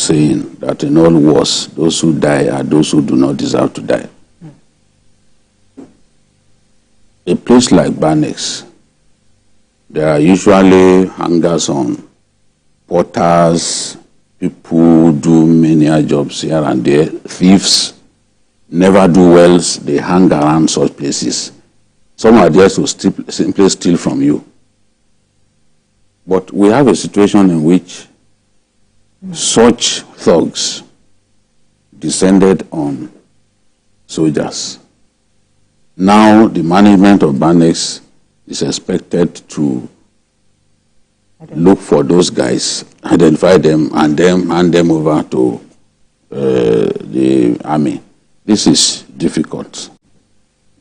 saying that in all wars, those who die are those who do not deserve to die. A place like Banex, there are usually hangers on, porters, people who do menial jobs here and there, thieves, never do wells, they hang around such places. Some are there to simply steal from you. But we have a situation in which such thugs descended on soldiers. Now the management of Banex is expected to look for those guys, identify them, and then hand them over to the army. This is difficult.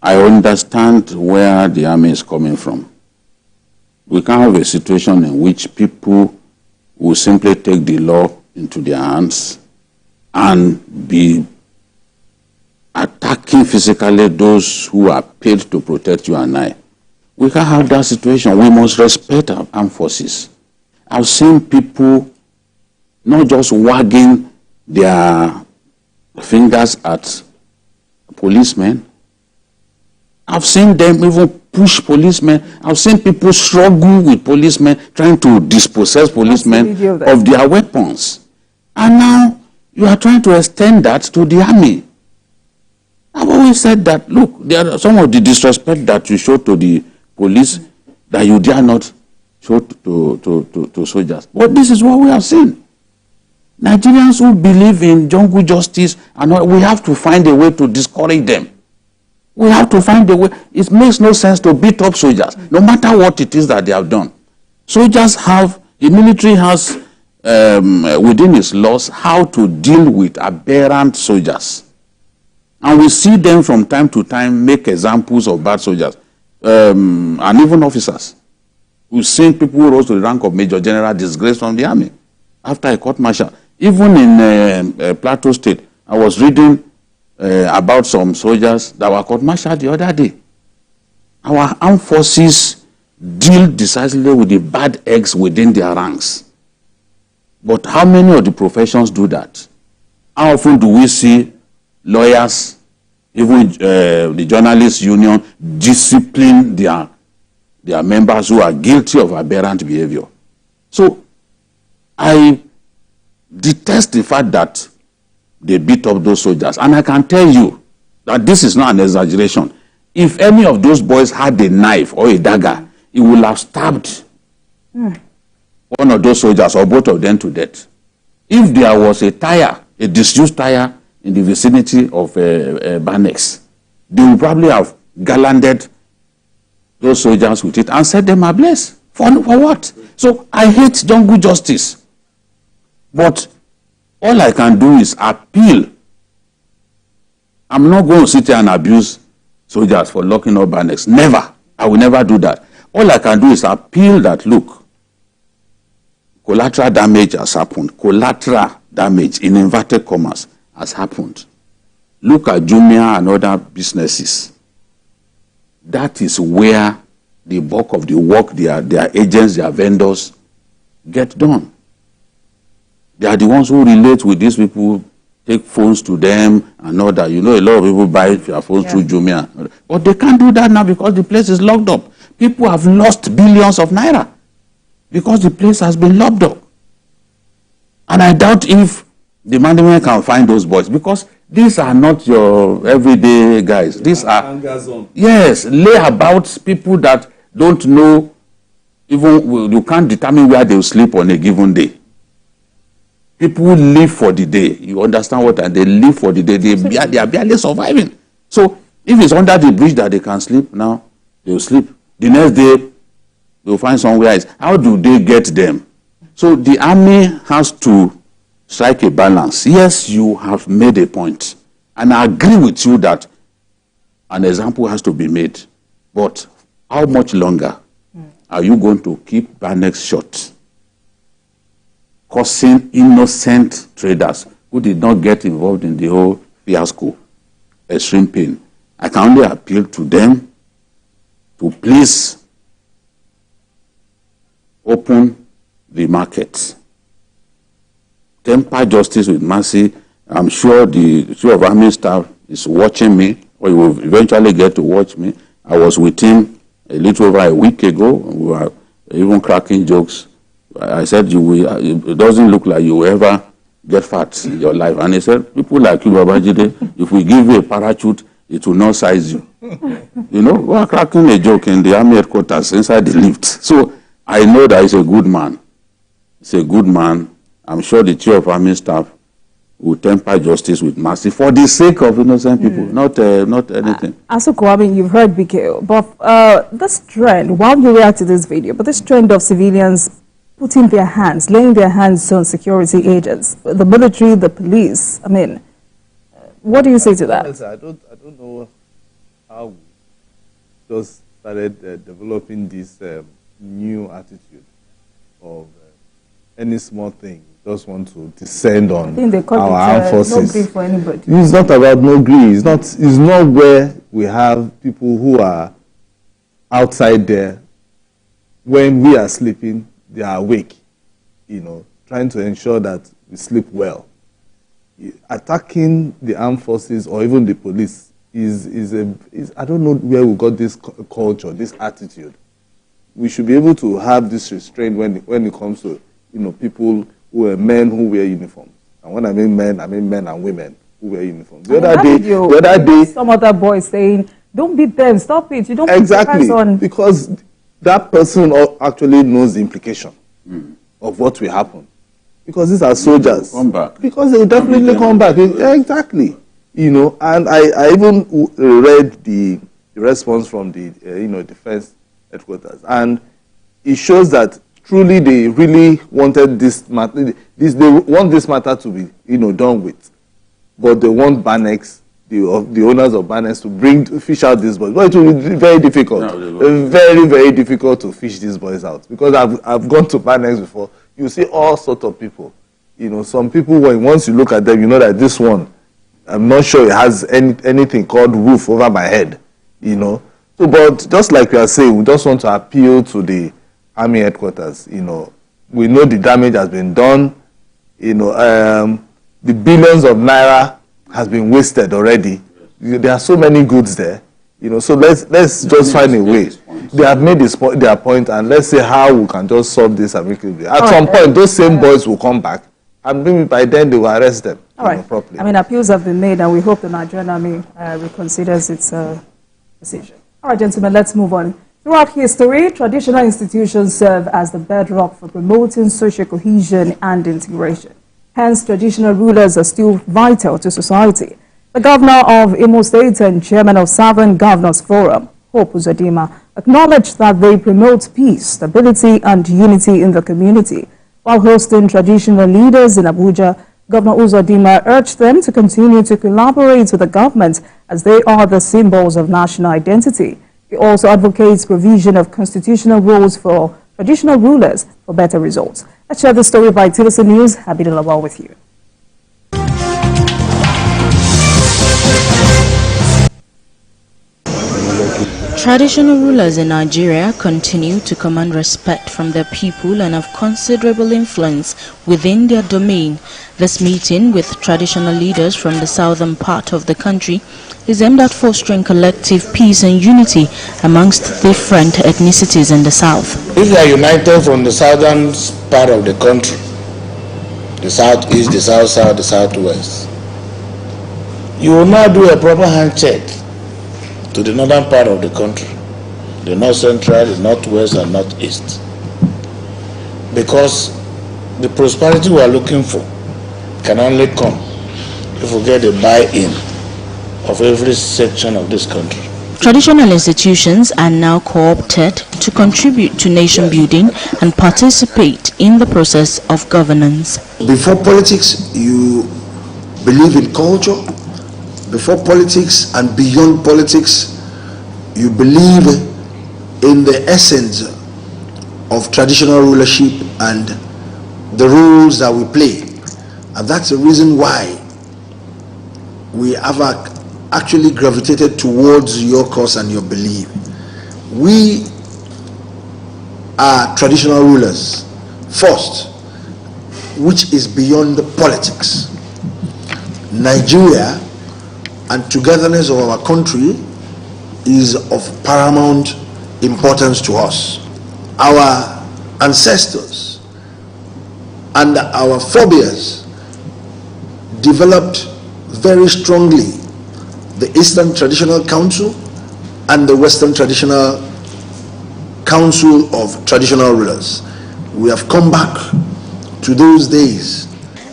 I understand where the army is coming from. We can't have a situation in which people will simply take the law into their hands and be attacking physically those who are paid to protect you and I. We can't have that situation. We must respect our armed forces. I've seen people not just wagging their fingers at policemen. I've seen them even push policemen. I've seen people struggle with policemen, trying to dispossess policemen of their weapons. And now you are trying to extend that to the army. I've always said that, look, there are some of the disrespect that you show to the police that you dare not show to soldiers. But this is what we have seen. Nigerians who believe in jungle justice, and we have to find a way to discourage them. We have to find a way. It makes no sense to beat up soldiers, no matter what it is that they have done. Soldiers have, the military has within its laws how to deal with aberrant soldiers. And we see them from time to time make examples of bad soldiers, and even officers. We've seen people who rose to the rank of Major General disgraced from the army after a court martial. Even in Plateau State, I was reading about some soldiers that were court-martialed the other day. Our armed forces deal decisively with the bad eggs within their ranks. But how many of the professions do that? How often do we see lawyers, even the journalists union, discipline their members who are guilty of aberrant behavior? So I detest the fact that they beat up those soldiers. And I can tell you that this is not an exaggeration. If any of those boys had a knife or a dagger, he would have stabbed one of those soldiers or both of them to death. If there was a tire, a disused tire in the vicinity of Banex, they would probably have gallanded those soldiers with it and set them ablaze. For what? So I hate jungle justice. But all I can do is appeal. I'm not going to sit here and abuse soldiers for locking up Banex. Never. I will never do that. All I can do is appeal that, look, collateral damage has happened. Collateral damage, in inverted commas, has happened. Look at Jumia and other businesses. That is where the bulk of the work their agents, their vendors get done. They are the ones who relate with these people, take phones to them and all that. You know, a lot of people buy their phones through Jumia. But they can't do that now because the place is locked up. People have lost billions of naira because the place has been locked up. And I doubt if the management can find those boys, because these are not your everyday guys. These are, yes, layabout people that don't know, even you can't determine where they will sleep on a given day. People live for the day. You understand what? And they live for the day. They are barely surviving. So if it's under the bridge that they can sleep, now they will sleep. The next day, they will find somewhere else. How do they get them? So the army has to strike a balance. Yes, you have made a point. And I agree with you that an example has to be made. But how much longer are you going to keep Banex shut, causing innocent traders who did not get involved in the whole fiasco extreme pain? I can only appeal to them to please open the market, temper justice with mercy. I'm sure the Chief of Army Staff is watching me, or he will eventually get to watch me. I was with him a little over a week ago. We were even cracking jokes. I said, it doesn't look like you will ever get fat in your life. And he said, people like you, Babajide, if we give you a parachute, it will not size you. You know, we are cracking a joke in the army headquarters inside the lift. So I know that he's a good man. He's a good man. I'm sure the Chief of Army Staff will temper justice with mercy for the sake of innocent people, not anything. Asuko, I mean, you've heard BK, but this trend, while you react to this video, but this trend of civilians putting their hands, laying their hands on security agents, the military, the police, I mean, what do you say to that? I don't know how we just started developing this new attitude of any small thing. Just want to descend on our armed forces. No grief for anybody. It's not about no grief. It's not where we have people who are outside there. When we are sleeping, they are awake. You know, trying to ensure that we sleep well. Attacking the armed forces or even the police is I don't know where we got this culture, this attitude. We should be able to have this restraint when it comes to people who are men who wear uniforms. And when I mean men and women who wear uniforms. The other day, some other boy saying, "Don't beat them, stop it. You don't exactly on." Because that person actually knows the implication of what will happen. Because these are soldiers. Come back. Because they will definitely come back. Exactly. And I even read the response from the defense headquarters, and it shows that truly they really wanted this matter. They want this matter to be done with, but they want Banex, the owners of Banex, to fish out these boys. But it will be very difficult, very, very difficult to fish these boys out, because I've gone to Banex before. You see all sorts of people. Some people, once you look at them, you know that this one, I'm not sure it has anything called roof over my head. So, but just like we are saying, we just want to appeal to the Army headquarters. We know the damage has been done. The billions of naira has been wasted already. There are so many goods there. So let's just find a way. They have made their point, and let's see how we can just solve this amicably. At some point, those same boys will come back, and maybe by then they will arrest them properly. I mean, appeals have been made, and we hope the Nigerian Army reconsiders its decision. All right, gentlemen, let's move on. Throughout history, traditional institutions serve as the bedrock for promoting social cohesion and integration. Hence, traditional rulers are still vital to society. The governor of Imo State and chairman of Southern Governors Forum, Hope Uzodimma, acknowledged that they promote peace, stability, and unity in the community. While hosting traditional leaders in Abuja, Governor Uzodimma urged them to continue to collaborate with the government as they are the symbols of national identity. He also advocates provision of constitutional rules for traditional rulers for better results. Let's share the story by TVC News. Happy to Lawal with you. Traditional rulers in Nigeria continue to command respect from their people and have considerable influence within their domain. This meeting with traditional leaders from the southern part of the country is aimed at fostering collective peace and unity amongst different ethnicities in the south. If you are united from the southern part of the country, the southeast, the south-south, the southwest, you will now do a proper handshake to the northern part of the country, the north central, the northwest, and northeast. Because the prosperity we are looking for can only come if we get the buy-in of every section of this country. Traditional institutions are now co-opted to contribute to nation building and participate in the process of governance. Before politics, you believe in culture. Before politics and beyond politics, you believe in the essence of traditional rulership and the roles that we play. And that's the reason why we have actually gravitated towards your cause and your belief. We are traditional rulers first, which is beyond politics. Nigeria and togetherness of our country is of paramount importance to us. Our ancestors and our forebears developed very strongly the Eastern Traditional Council and the Western Traditional Council of Traditional Rulers. We have come back to those days.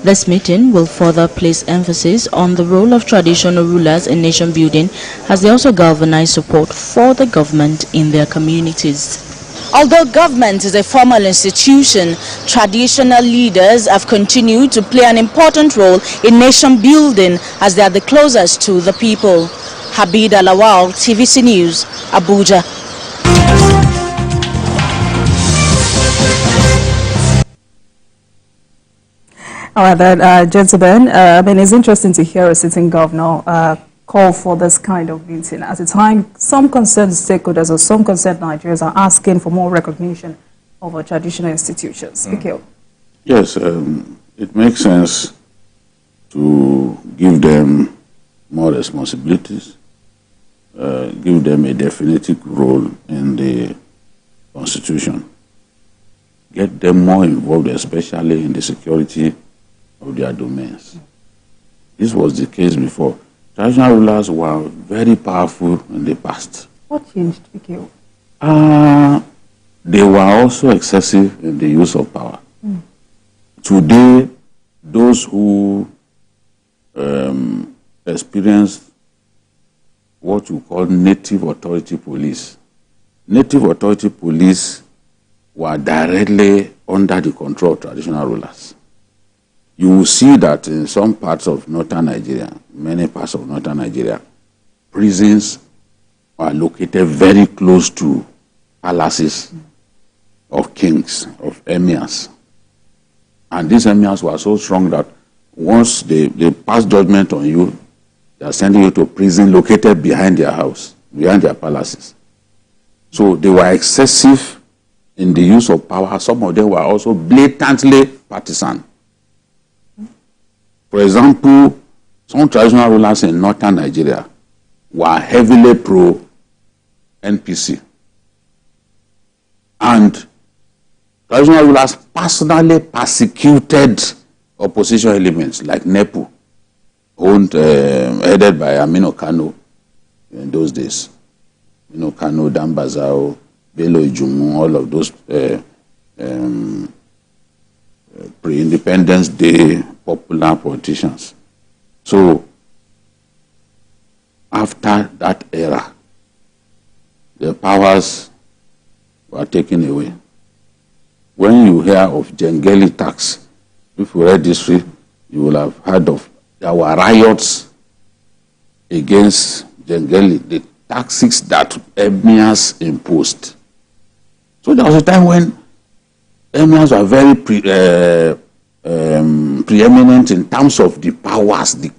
This meeting will further place emphasis on the role of traditional rulers in nation building as they also galvanize support for the government in their communities. Although government is a formal institution, traditional leaders have continued to play an important role in nation building as they are the closest to the people. Habib Alawal, TVC News, Abuja. All right, then, gentlemen, I mean, it's interesting to hear a sitting governor call for this kind of meeting. At the time, some concerned stakeholders or some concerned Nigerians are asking for more recognition of our traditional institutions. Yes, it makes sense to give them more responsibilities, give them a definitive role in the Constitution, get them more involved, especially in the security of their domains. This was the case before. Traditional rulers were very powerful in the past. What changed, PKO? They were also excessive in the use of power. Today, those who experience what we call native authority police. Native authority police were directly under the control of traditional rulers. You will see that in some parts of northern Nigeria, many parts of northern Nigeria, prisons are located very close to palaces of kings, of emirs. And these emirs were so strong that once they pass judgment on you, they are sending you to prison located behind their house, behind their palaces. So they were excessive in the use of power. Some of them were also blatantly partisan. For example, some traditional rulers in northern Nigeria were heavily pro-NPC. And traditional rulers personally persecuted opposition elements like NEPU, headed by Aminu Kano in those days. Aminu Kano, Dambazao, Bello Ijumu, all of those pre-independence day popular politicians. So, after that era, the powers were taken away. When you hear of Jengeli tax, if you read history, you will have heard of there were riots against Jengeli, the taxes that emirs imposed. So there was a time when emirs were very preeminent in terms of the powers, the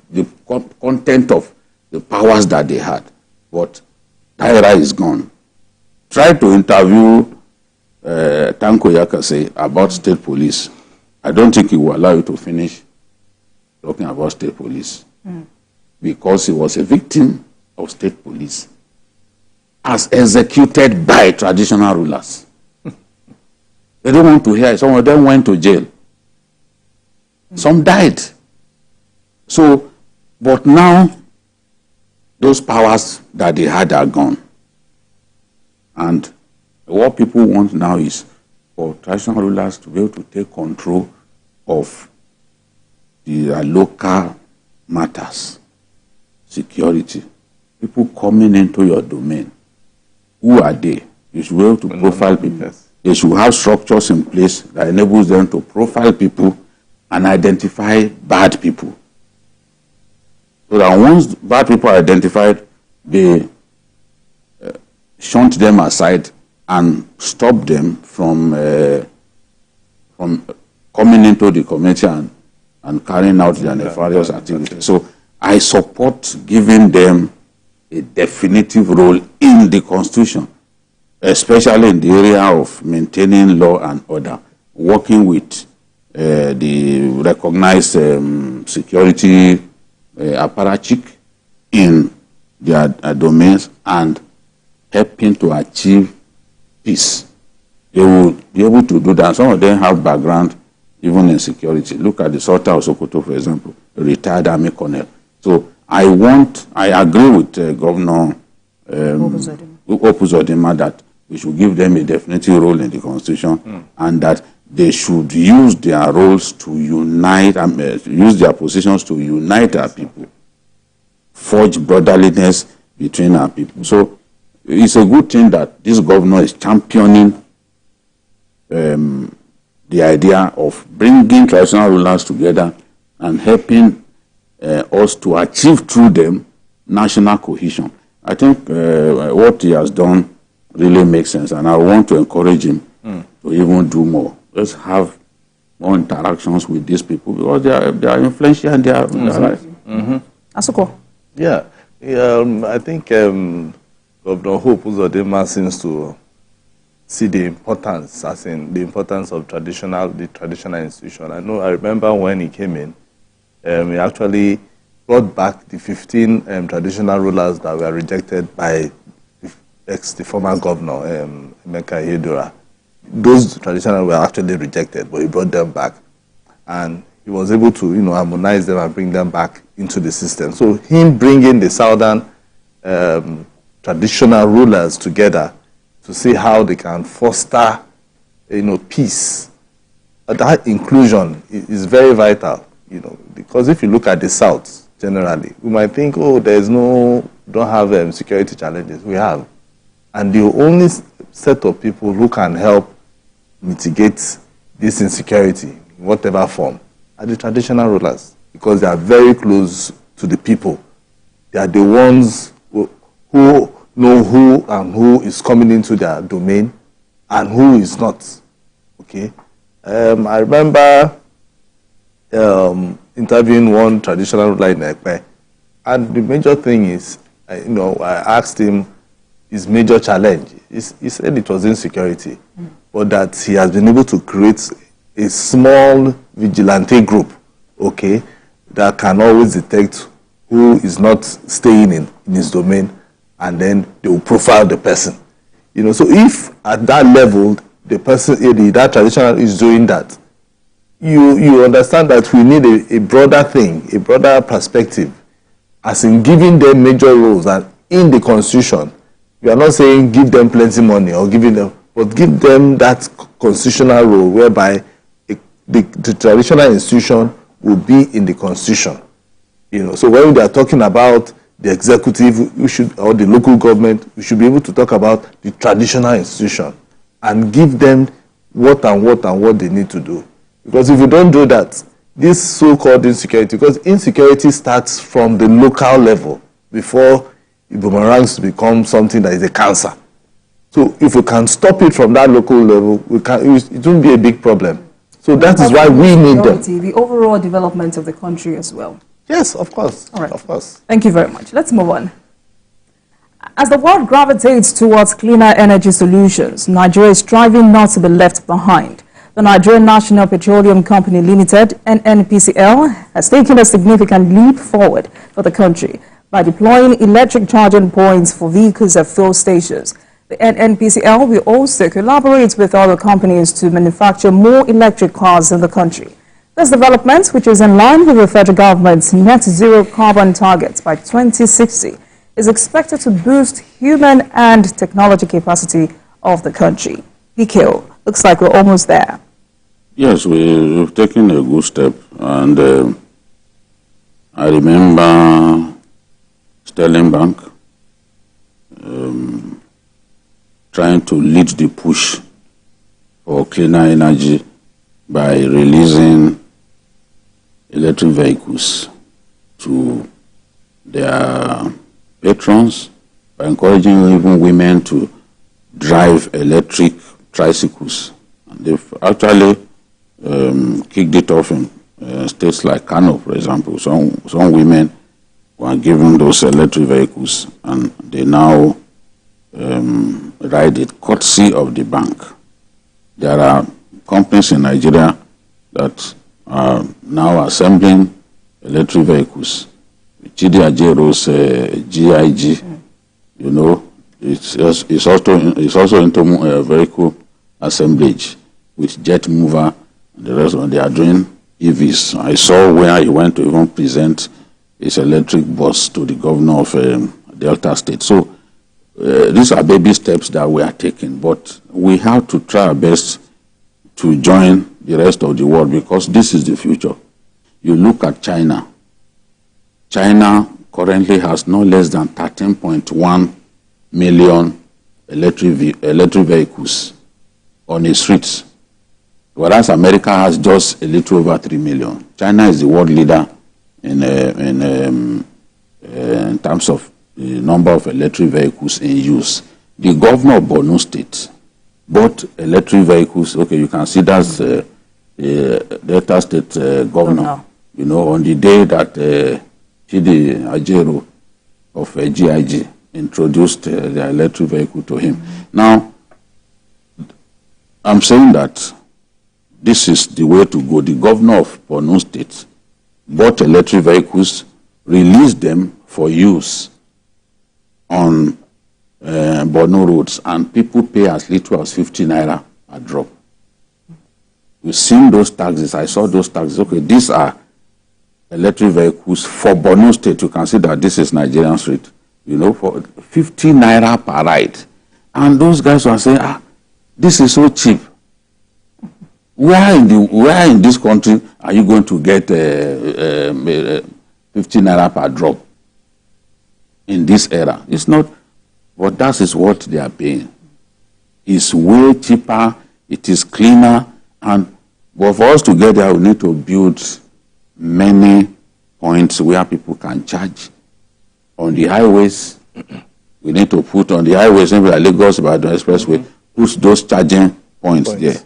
content of the powers that they had. But that era is gone. Try to interview Tanko Yakase about state police. I don't think he will allow you to finish talking about state police because he was a victim of state police as executed by traditional rulers. They don't want to hear it. Some of them went to jail. Some died. So, but now, those powers that they had are gone. And what people want now is for traditional rulers to be able to take control of the local matters, security, people coming into your domain. Who are they? You should be able to profile people. Yes. They should have structures in place that enables them to profile people and identify bad people. So that once bad people are identified, they shunt them aside and stop them from coming into the community and carrying out their nefarious activities. So I support giving them a definitive role in the Constitution, especially in the area of maintaining law and order, working with the recognized security apparatchik in their domains and helping to achieve peace. They will be able to do that. Some of them have background even in security. Look at the Sultan of Sokoto, for example, a retired army colonel. So I agree with Governor Opuzodima that we should give them a definitive role in the Constitution and that they should use their roles to unite, use their positions to unite our people, forge brotherliness between our people. So it's a good thing that this governor is championing the idea of bringing traditional rulers together and helping us to achieve through them national cohesion. I think what he has done really makes sense, and I want to encourage him to even do more. Let's have more interactions with these people because they are influential and they are right. Asuko. Yeah, I think Governor Hope Uzodinma seems to see the importance, as in the importance of the traditional institution. I remember when he came in, he actually brought back the 15 traditional rulers that were rejected by the former governor, Emeka Ihedora. Those traditional were actually rejected, but he brought them back. And he was able to, harmonize them and bring them back into the system. So him bringing the southern traditional rulers together to see how they can foster, peace. That inclusion is very vital, because if you look at the South generally, we might think, don't have security challenges. We have. And the only set of people who can help mitigate this insecurity in whatever form are the traditional rulers, because they are very close to the people. They are the ones who know who and who is coming into their domain and who is not. Okay, I remember interviewing one traditional ruler in Ekpe, and the major thing is, I asked him his major challenge. He said it was insecurity, but that he has been able to create a small vigilante group, okay, that can always detect who is not staying in his domain, and then they will profile the person. So if at that level the person, that traditional is doing that, you understand that we need a broader thing, a broader perspective, as in giving them major roles. And in the Constitution, we are not saying give them plenty money or giving them, but give them that constitutional role whereby the traditional institution will be in the Constitution. So when we are talking about the executive, or the local government, we should be able to talk about the traditional institution and give them what they need to do. Because if you don't do that, this so-called insecurity, because insecurity starts from the local level before it boomerangs to become something that is a cancer. So if we can stop it from that local level, it won't be a big problem. So that is why we need them. The overall development of the country as well. Yes, of course. All right. Of course. Thank you very much. Let's move on. As the world gravitates towards cleaner energy solutions, Nigeria is striving not to be left behind. The Nigerian National Petroleum Company Limited, NNPCL, has taken a significant leap forward for the country by deploying electric charging points for vehicles at fuel stations. The NNPCL will also collaborate with other companies to manufacture more electric cars in the country. This development, which is in line with the federal government's net zero carbon targets by 2060, is expected to boost human and technology capacity of the country. PKO, looks like we're almost there. Yes, we've taken a good step, and I remember Sterling Bank trying to lead the push for cleaner energy by releasing electric vehicles to their patrons, by encouraging even women to drive electric tricycles. And they've actually kicked it off in states like Kano, for example. Some women were given those electric vehicles, and they now ride it courtesy of the bank. There are companies in Nigeria that are now assembling electric vehicles. Chidi Ajero's GIG, you know, it's also into vehicle assemblage with jet mover and the rest of them. They are doing EVs. I saw where he went to even present his electric bus to the governor of Delta State. So these are baby steps that we are taking, but we have to try our best to join the rest of the world because this is the future. You look at China. China currently has no less than 13.1 million electric vehicles on its streets, whereas America has just a little over 3 million. China is the world leader in terms of the number of electric vehicles in use. The governor of Borno State bought electric vehicles. Okay, you can see that's the Delta State governor. You know, on the day that Chidi Ajero of GIG introduced the electric vehicle to him. Now, I'm saying that this is the way to go. The governor of Borno State bought electric vehicles, released them for use on Borno roads, and people pay as little as 50 naira a drop. We've seen those taxes. I saw those taxes. Okay, these are electric vehicles for Borno State. You can see that this is Nigerian street, you know, for 50 naira per ride. And those guys were saying, this is so cheap. Where in this country are you going to get 50 naira per drop in this era? It's not, but that is what they are paying. It's way cheaper, it is cleaner, but for us to get there, we need to build many points where people can charge. On the highways, we need to put on the highways, maybe like Lagos Ibadan Expressway, put those charging points there,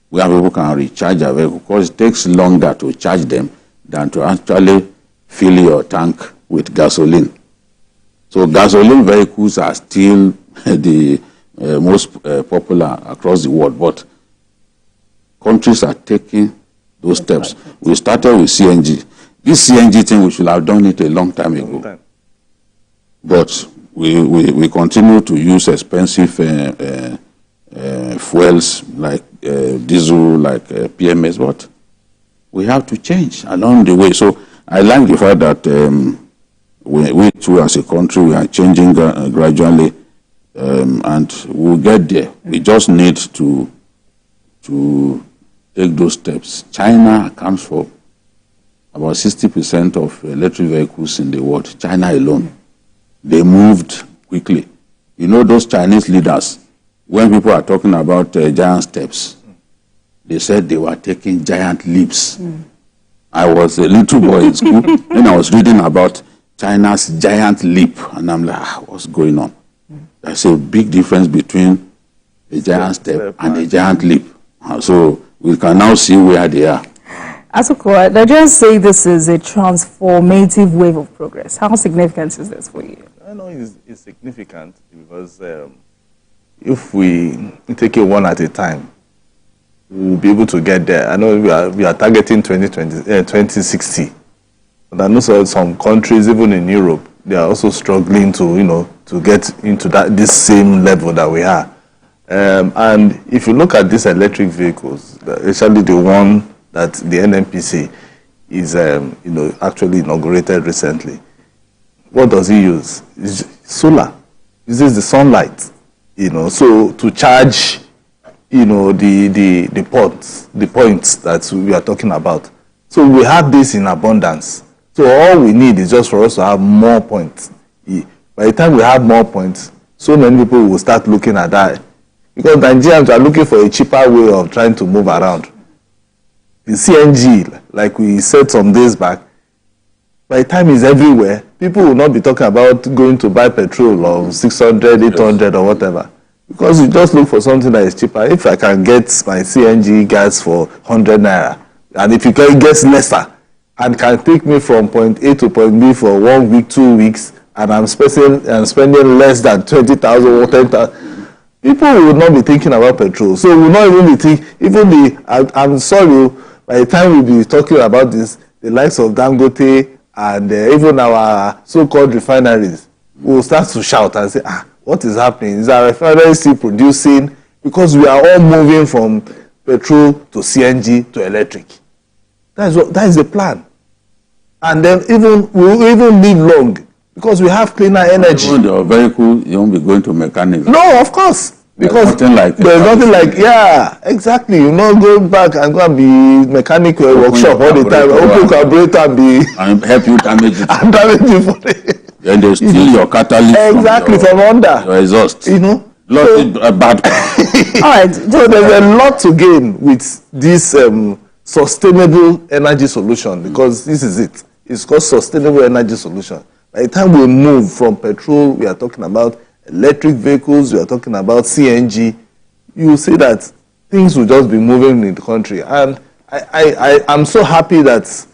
where people can recharge their vehicle, because it takes longer to charge them than to actually fill your tank with gasoline. So gasoline vehicles are still the most popular across the world, but countries are taking those steps. We started with CNG. This CNG thing, we should have done it a long time ago. But we continue to use expensive fuels like diesel, like PMS, but we have to change along the way. So I like the fact that we too as a country, we are changing gradually, and we'll get there. We just need to take those steps. China accounts for about 60% of electric vehicles in the world. China alone. They moved quickly. You know, those Chinese leaders, when people are talking about giant steps, they said they were taking giant leaps. I was a little boy in school, and I was reading about China's giant leap, and I'm like, what's going on? There's a big difference between a giant step and a giant leap. So we can now see where they are. Asoko, Nigerians say this is a transformative wave of progress. How significant is this for you? I know it's significant because if we take it one at a time, we'll be able to get there. I know we are targeting 2060. But I know some countries, even in Europe, they are also struggling to get into this same level that we are. And if you look at these electric vehicles, especially the one that the NNPC is actually inaugurated recently, what does he use? It's solar. It uses the sunlight, so to charge, the points that we are talking about. So we have this in abundance. So all we need is just for us to have more points. By the time we have more points, so many people will start looking at that. Because Nigerians are looking for a cheaper way of trying to move around. The CNG, like we said some days back, by the time it's everywhere, people will not be talking about going to buy petrol of 600, 800 or whatever. Because you just look for something that is cheaper. If I can get my CNG gas for 100 naira, and if it gets lesser, and can take me from point A to point B for 1 week, 2 weeks, and I'm spending less than 20,000 or 10,000, people will not be thinking about petrol. So we will not even be thinking, I'm sorry, by the time we'll be talking about this, the likes of Dangote and even our so-called refineries will start to shout and say, what is happening? Is our refinery still producing? Because we are all moving from petrol to CNG to electric. That is the plan. And then we'll even live long because we have cleaner energy. Even your vehicle, you won't be going to mechanics. No, of course. Because there's nothing like, yeah, exactly. You not go back and go and be mechanic workshop all the time. Open carburetor and be and help you damage it. And damage it for the, then they steal your catalyst from under. Your exhaust. You know? Bad. All right. So there's a lot to gain with this sustainable energy solution, because this is it. It's called sustainable energy solution. By the time we move from petrol, we are talking about electric vehicles, we are talking about CNG, you will see that things will just be moving in the country. And I'm so happy that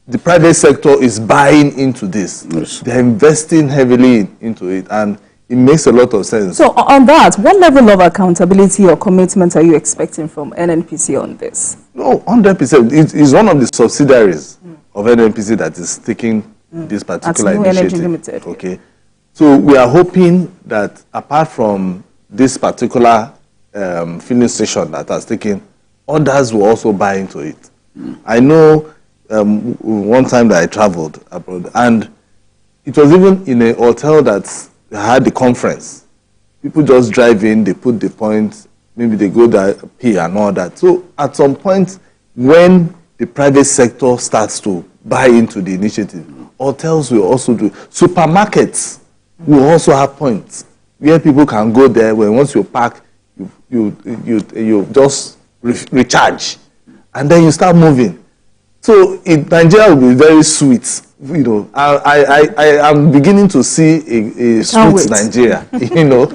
the private sector is buying into this. Yes. They're investing heavily into it, and it makes a lot of sense. So on that, what level of accountability or commitment are you expecting from NNPC on this? No, 100%. It's one of the subsidiaries of NNPC that is taking this particular initiative. Energy Limited. Okay. So we are hoping that apart from this particular filling station that has taken, others will also buy into it. I know one time that I traveled abroad, and it was even in a hotel that had the conference. People just drive in, they put the points, maybe they go there, pay and all that. So at some point, when the private sector starts to buy into the initiative, hotels will also do. Supermarkets will also have points where people can go there. When once you park, you just recharge, and then you start moving. So Nigeria will be very sweet. You know, I am beginning to see a sweet Nigeria. You know,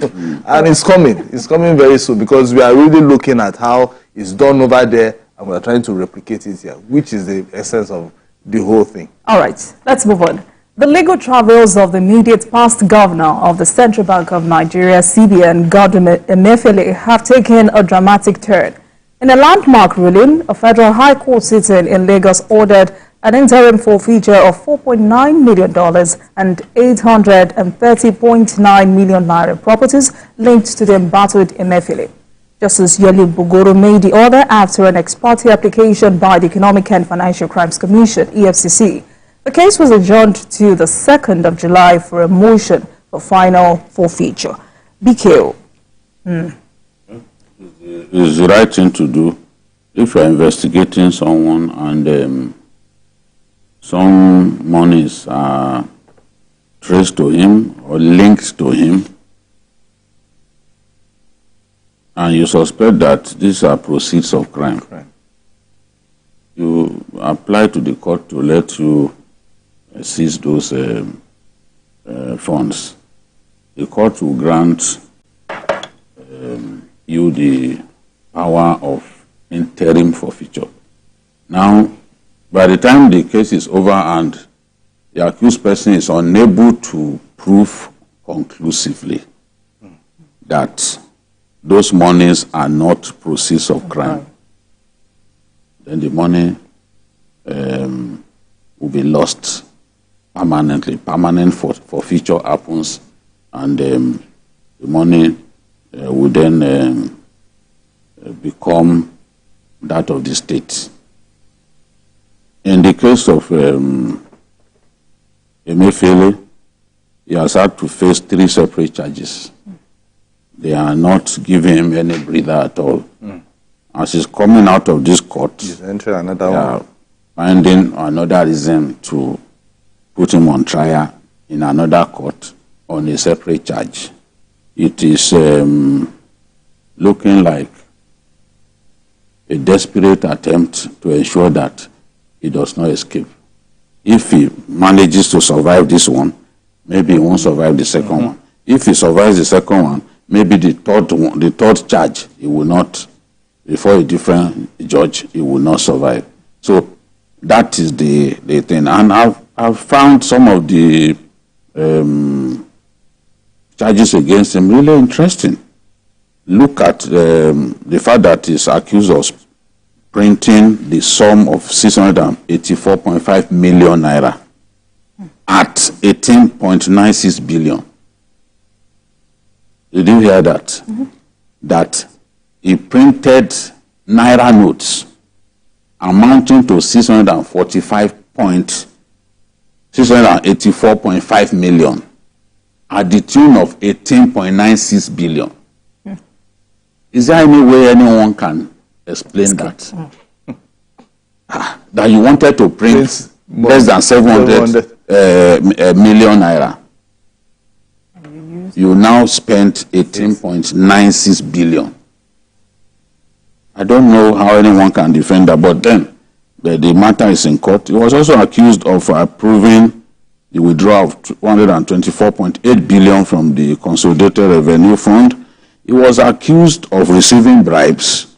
and it's coming. It's coming very soon, because we are really looking at how it's done over there, and we are trying to replicate it here, which is the essence of the whole thing. All right, let's move on. The legal travels of the immediate past governor of the Central Bank of Nigeria, CBN, Godwin Emefiele, have taken a dramatic turn. In a landmark ruling, a federal high court sitting in Lagos ordered an interim forfeiture of $4.9 million and 830.9 million naira properties linked to the embattled Emefiele. Justice Yoli Bugoro made the order after an ex parte application by the Economic and Financial Crimes Commission, EFCC. The case was adjourned to the 2nd of July for a motion for final forfeiture. BKO. It's the right thing to do if you're investigating someone and some monies are traced to him or linked to him, and you suspect that these are proceeds of crime. You apply to the court to let you seize those funds. The court will grant you the power of interim forfeiture. Now, by the time the case is over and the accused person is unable to prove conclusively that those monies are not proceeds of crime, then the money will be lost permanently. Permanent forfeiture happens, and the money will then become that of the state. In the case of Emefiele, he has had to face 3 separate charges. They are not giving him any breather at all. As he's coming out of this court, he's entering another one, finding another reason to put him on trial in another court on a separate charge. It is looking like a desperate attempt to ensure that he does not escape. If he manages to survive this one, maybe he won't survive the second one. If he survives the second one, maybe the third charge, he will not, before a different judge, he will not survive. So that is the thing. And I've found some of the charges against him really interesting. Look at the fact that he's accused of printing the sum of 684.5 million naira at 18.96 billion. Did you hear that? Mm-hmm. That he printed naira notes amounting to 684.5 million at the tune of 18.96 billion. Mm. Is there any way anyone can explain that? That you wanted to print less than 700 million naira. You now spent 18.96 billion. I don't know how anyone can defend that, but then the matter is in court. He was also accused of approving the withdrawal of 124.8 billion from the Consolidated Revenue Fund. He was accused of receiving bribes,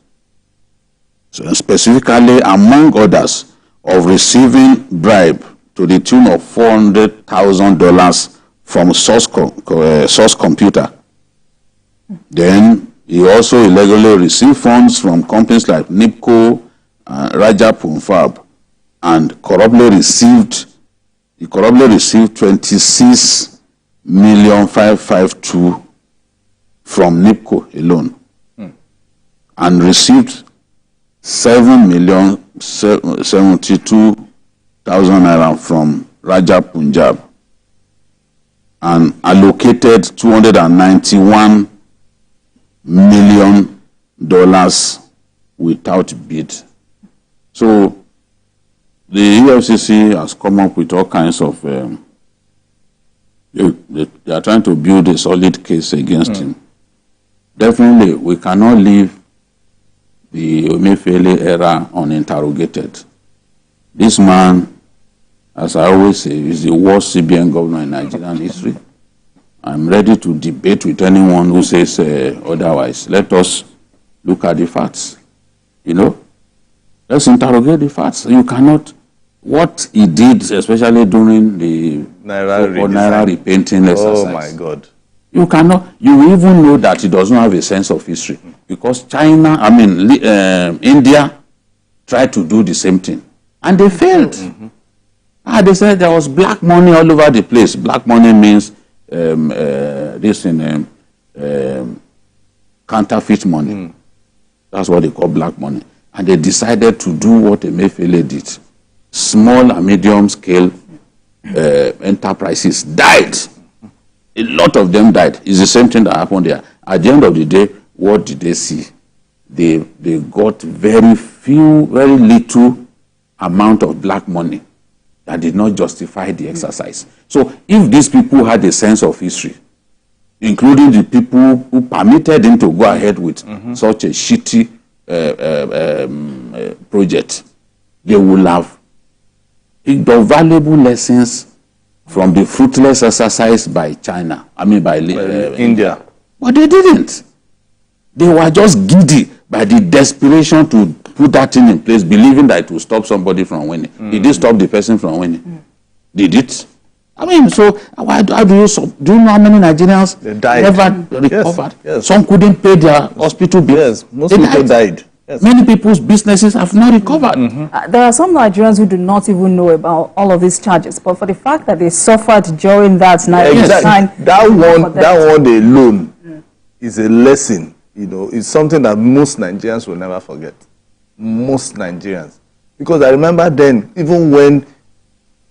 so specifically, among others, of receiving bribe to the tune of $400,000 from Source Computer. Then he also illegally received funds from companies like NIPCO, Raja Punfab, and corruptly received 26,552,000 from NIPCO alone, and received 7,072,000 naira from Raja Punjab, and allocated $291 million without bid. So the EFCC has come up with all kinds of, they are trying to build a solid case against him. Definitely, we cannot leave the Emefiele era uninterrogated. This man, as I always say, is the worst CBN governor in Nigerian history. I'm ready to debate with anyone who says otherwise. Let us look at the facts. You know, let's interrogate the facts. You cannot, what he did, especially during the Naira repainting exercise. Oh my God. You cannot, you even know that he does not have a sense of history. Because India tried to do the same thing. And they failed. They said there was black money all over the place. Black money means counterfeit money. That's what they call black money. And they decided to do what Emefiele did. Small and medium scale enterprises died. A lot of them died. It's the same thing that happened there. At the end of the day, what did they see? They got very little amount of black money that did not justify the exercise. So if these people had a sense of history, including the people who permitted him to go ahead with such a shitty project, they will have picked up valuable lessons from the fruitless exercise by China, by India. But they didn't. They were just giddy by the desperation to put that thing in place, believing that it will stop somebody from winning. Did it stop the person from winning? Did it? So how do you know how many Nigerians never recovered? Yes. Some couldn't pay their hospital bills. Yes, most people died. Yes. Many people's businesses have not recovered. There are some Nigerians who do not even know about all of these charges, but for the fact that they suffered during that night, time, that one alone is a lesson. It's something that most Nigerians will never forget. Most Nigerians, because I remember then, even when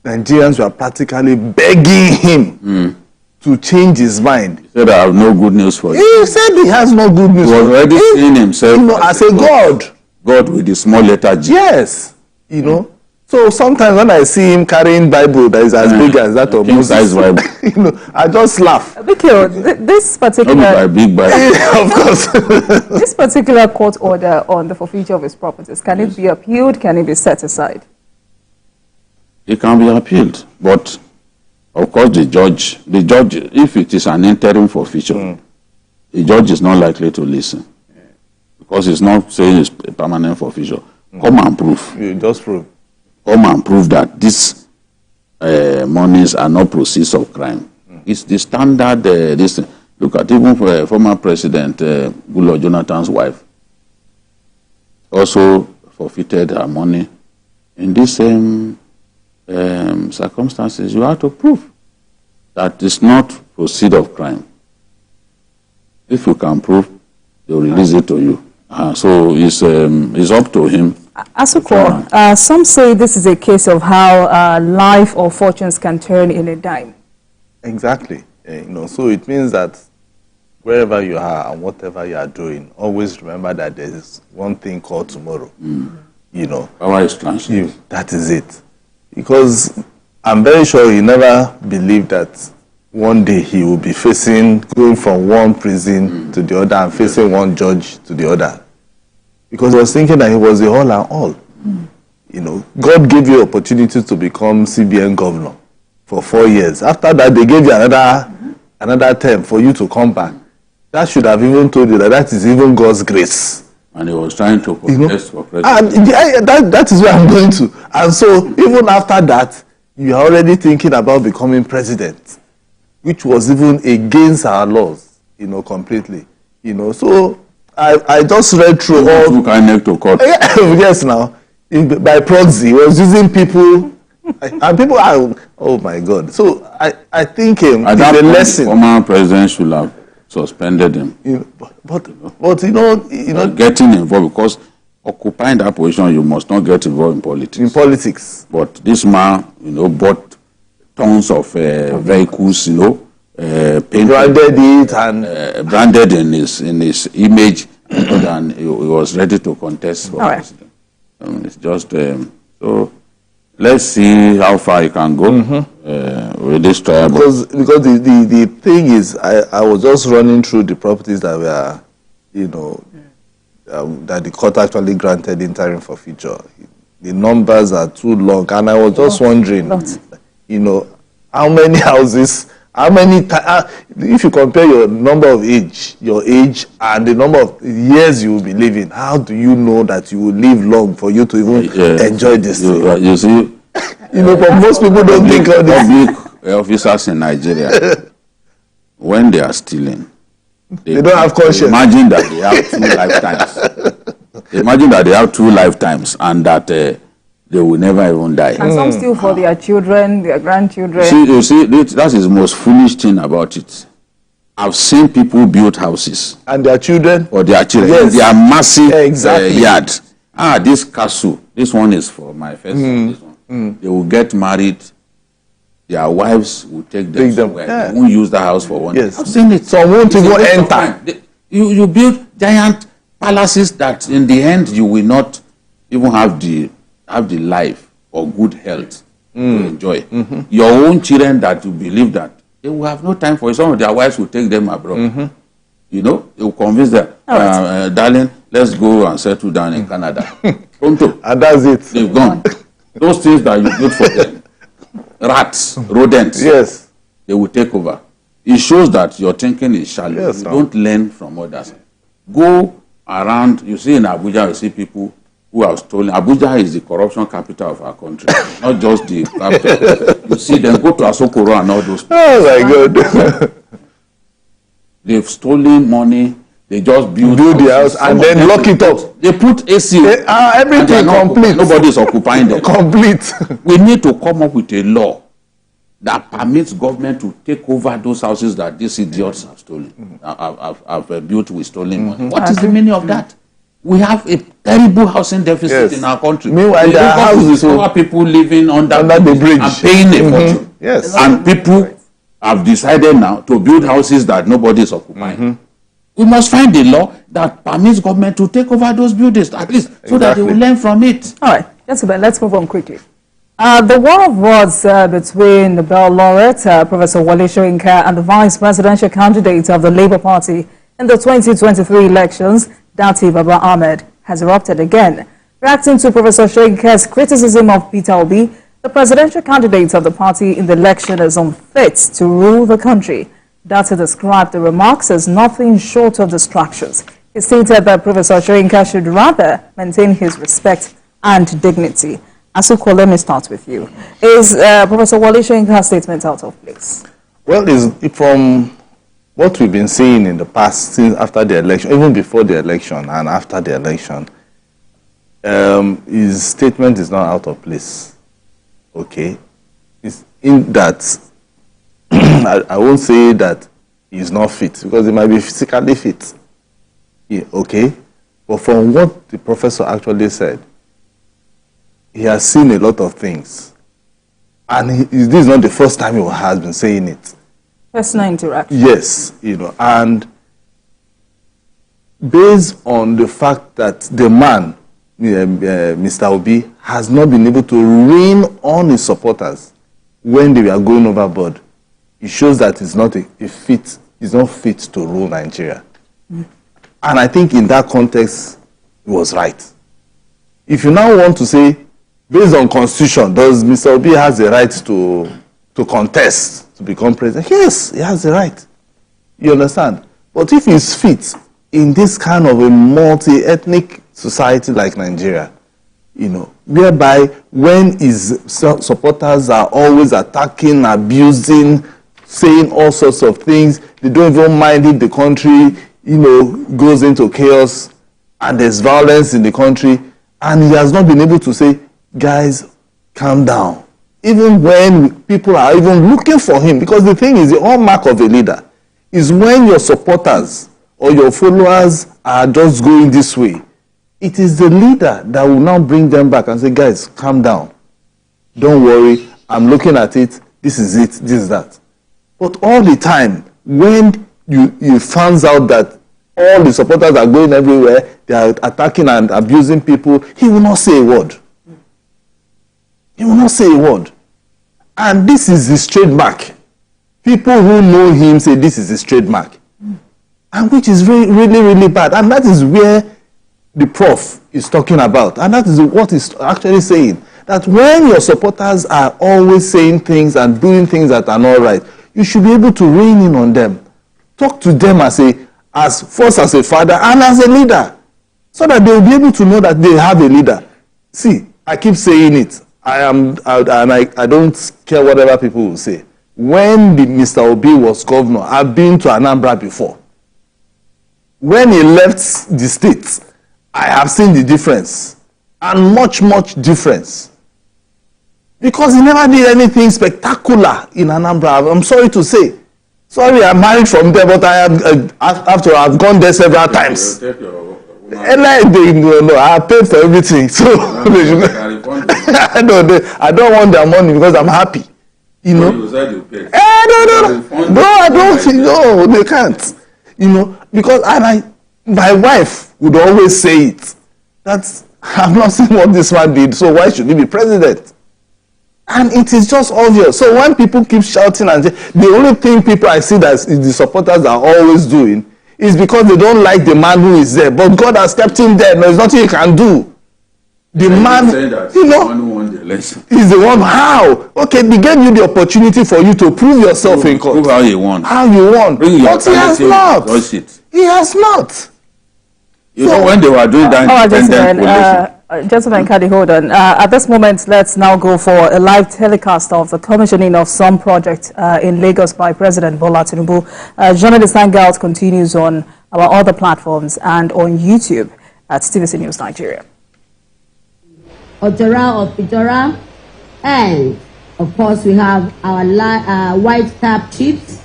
Nigerians were practically begging him to change his mind. He said, "I have no good news for you." He said he has no good news. He was already seeing himself as a God. God with the small letter G. Yes, So sometimes when I see him carrying Bible that is as big as that of Moses, Bible. I just laugh. This particular big Bible. Of course. This particular court order on the forfeiture of his properties, can it be appealed? Can it be set aside? It can be appealed, but of course the judge, if it is an interim forfeiture, the judge is not likely to listen, because he's not saying it's a permanent forfeiture. Come and prove. You just prove. Come and prove that these monies are not proceeds of crime. It's the standard. Look at even for former President Goodluck Jonathan's wife. Also forfeited her money. In these same circumstances, you have to prove that it's not proceed of crime. If you can prove, they'll release it to you. So it's up to him. Asuko, some say this is a case of how life or fortunes can turn in a dime. Exactly. So it means that wherever you are and whatever you are doing, always remember that there is one thing called tomorrow. Power is transient. That is it. Because I'm very sure he never believed that one day he will be going from one prison to the other and facing one judge to the other. Because he was thinking that he was the all and all. God gave you opportunity to become CBN governor for 4 years. After that, they gave you another term for you to come back. That should have even told you that is even God's grace. And he was trying to contest for president. And that is where I'm going to. And so, even after that, you are already thinking about becoming president, which was even against our laws, completely. So I just read through all. You connect to court. Yes, now by proxy, he was using people, and people are. Oh my God! So I think it's a lesson. Former president should have suspended him. But getting involved, because occupying that position, you must not get involved in politics. In politics. But this man, bought tons of vehicles, painted, branded it and branded in his image, and he was ready to contest for president. It's just so. Let's see how far he can go with this trial. Because the thing is, I was just running through the properties that were, that the court actually granted interim forfeiture. The numbers are too long, and I was just wondering, how many houses, if you compare your number of your age, and the number of years you will be living, how do you know that you will live long for you to even enjoy this thing? You see, but most people don't think of this. Public officers in Nigeria, when they are stealing, they don't have conscience. Imagine that they have 2 lifetimes. Imagine that they have 2 lifetimes, and that they will never even die. And some steal for their children, their grandchildren. You see, that is the most foolish thing about it. I've seen people build houses. And their children? For their children. Yes. They are massive yard. This castle, this one is for my first son, this one. They will get married. Their wives will take them somewhere. Yeah. They won't use the house for one day. Yes. I've seen it. So won't even enter. You build giant palaces that in the end you will not even have the life or good health to enjoy. Your own children that you believe that they will have no time for it. Some of their wives will take them abroad. They will convince them, darling, let's go and settle down in Canada. Pronto. And that's it. They've gone. Those things that you built for them, rats, rodents, yes, they will take over. It shows that your thinking is shallow. Yes, you don't learn from others. Go around, you see in Abuja, you see people who have stolen. Abuja is the corruption capital of our country, not just the capital. You see them go to Asokoro and all those people. Oh my God. They've stolen money. They just build the house and then lock it up. They put AC. Everything complete. Nobody is occupying them. Complete. We need to come up with a law that permits government to take over those houses that these idiots have stolen, have built with stolen money. What is the meaning of that? We have a terrible housing deficit in our country. Meanwhile, there are houses of people living under the bridge and paying a fortune. Yes. And people have decided now to build houses that nobody is occupying. We must find a law that permits government to take over those buildings, at least, so that they will learn from it. All right, gentlemen, let's move on quickly. The war of words between the Bell laureate, Professor Wole Soyinka, and the vice presidential candidate of the Labour Party in the 2023 elections, Dati Baba Ahmed, has erupted again. Reacting to Professor Soyinka's criticism of Peter Obi, the presidential candidate of the party in the election is unfit to rule the country. Dati described the remarks as nothing short of distractions. He stated that Professor Soyinka should rather maintain his respect and dignity. Asuko, let me start with you. Is Professor Wole Soyinka's statement out of place? Well, from what we've been seeing in the past, since after the election, even before the election and after the election, his statement is not out of place. Okay, it's in that I won't say that he's not fit, because he might be physically fit. Yeah, okay, but from what the professor actually said, he has seen a lot of things, and this is not the first time he has been saying it. Personal interaction. Yes, and based on the fact that the man, Mr. Obi, has not been able to rein on his supporters when they were going overboard, it shows that he's not fit to rule Nigeria. And I think in that context, he was right. If you now want to say, based on constitution, does Mr. Obi has the right to contest to become president? Yes, he has the right. You understand? But if he's fit in this kind of a multi-ethnic society like Nigeria, whereby when his supporters are always attacking, abusing, saying all sorts of things, they don't even mind if the country, goes into chaos and there's violence in the country, and he has not been able to say, guys, calm down. Even when people are even looking for him, because the thing is, the hallmark of a leader is when your supporters or your followers are just going this way, it is the leader that will now bring them back and say, guys, calm down. Don't worry, I'm looking at it, this is it, this is that. But all the time, when you find out that all the supporters are going everywhere, they are attacking and abusing people, he will not say a word. He will not say a word. And this is his trademark. People who know him say this is his trademark. And which is really, really, really bad. And that is where the prof is talking about. And that is what he's actually saying. That when your supporters are always saying things and doing things that are not right, you should be able to rein in on them. Talk to them as a father and as a leader, so that they will be able to know that they have a leader. See, I keep saying it. I don't care whatever people will say. When Mr. Obi was governor, I've been to Anambra before. When he left the state, I have seen the difference, and much, much difference. Because he never did anything spectacular in Anambra. I'm sorry to say. Sorry, I'm married from there, but after I've gone there several times. And I paid for everything. So I don't want their money because I'm happy. You said you paid. No, I don't think, no, they can't. Because my wife would always say it. That I'm not saying what this man did, so why should he be president? And it is just obvious. So when people keep shouting and the only thing people I see that the supporters are always doing is because they don't like the man who is there. But God has kept him there. There's nothing he can do. The man, that the one who won the election is the one. How? Okay, they gave you the opportunity for you to prove yourself in court. Prove how you won. How you won. Bring your but he has not. He has not. You know when they were doing that independent Gentlemen, Kadi, hold on. At this moment, let's now go for a live telecast of the commissioning of some project in Lagos by President Bola Tinubu. Journalist Hangout continues on our other platforms and on YouTube at TVC News Nigeria. Ojora of Ijora, and of course we have our white cap chiefs.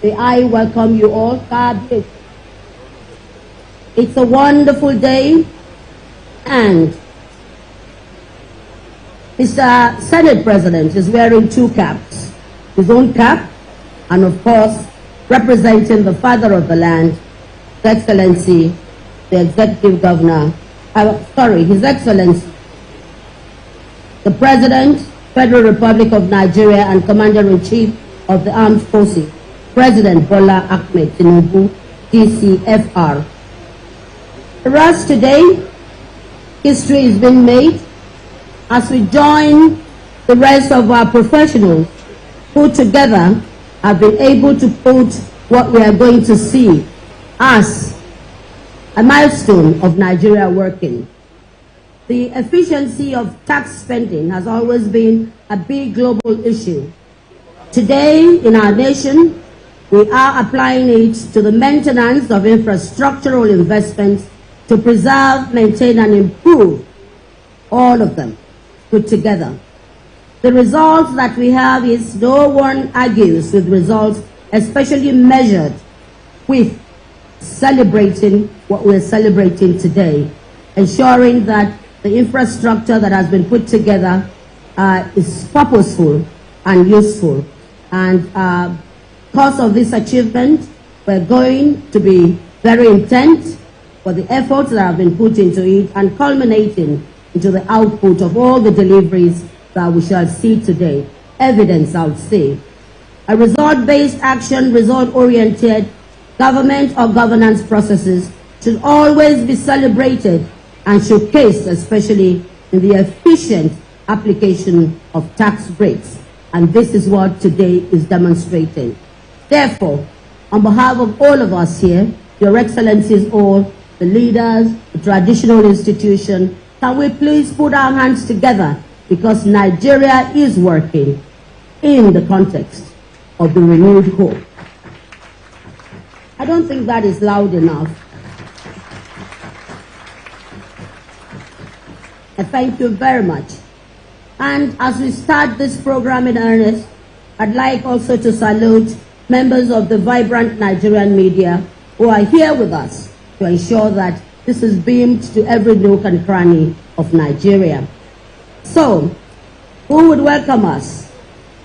I welcome you all. It's a wonderful day, and Mr. Senate President is wearing two caps, his own cap, and of course, representing the father of the land, His Excellency, the Executive Governor, His Excellency, the President, Federal Republic of Nigeria, and Commander-in-Chief of the Armed Forces, President Bola Ahmed Tinubu, DCFR. For us today, history is being made as we join the rest of our professionals who together have been able to put what we are going to see as a milestone of Nigeria working. The efficiency of tax spending has always been a big global issue. Today in our nation, we are applying it to the maintenance of infrastructural investments to preserve, maintain, and improve all of them put together. The results that we have is no one argues with results, especially measured with celebrating what we're celebrating today, ensuring that the infrastructure that has been put together is purposeful and useful. And because of this achievement, we're going to be very intent for the efforts that have been put into it and culminating into the output of all the deliveries that we shall see today. Evidence, I would say. A result-based action, result-oriented government or governance processes should always be celebrated and showcased, especially in the efficient application of tax breaks. And this is what today is demonstrating. Therefore, on behalf of all of us here, Your Excellencies all, the leaders, the traditional institution, can we please put our hands together, because Nigeria is working in the context of the renewed hope. I don't think that is loud enough. I thank you very much. And as we start this program in earnest, I'd like also to salute members of the vibrant Nigerian media who are here with us to ensure that this is beamed to every nook and cranny of Nigeria. So, who would welcome us?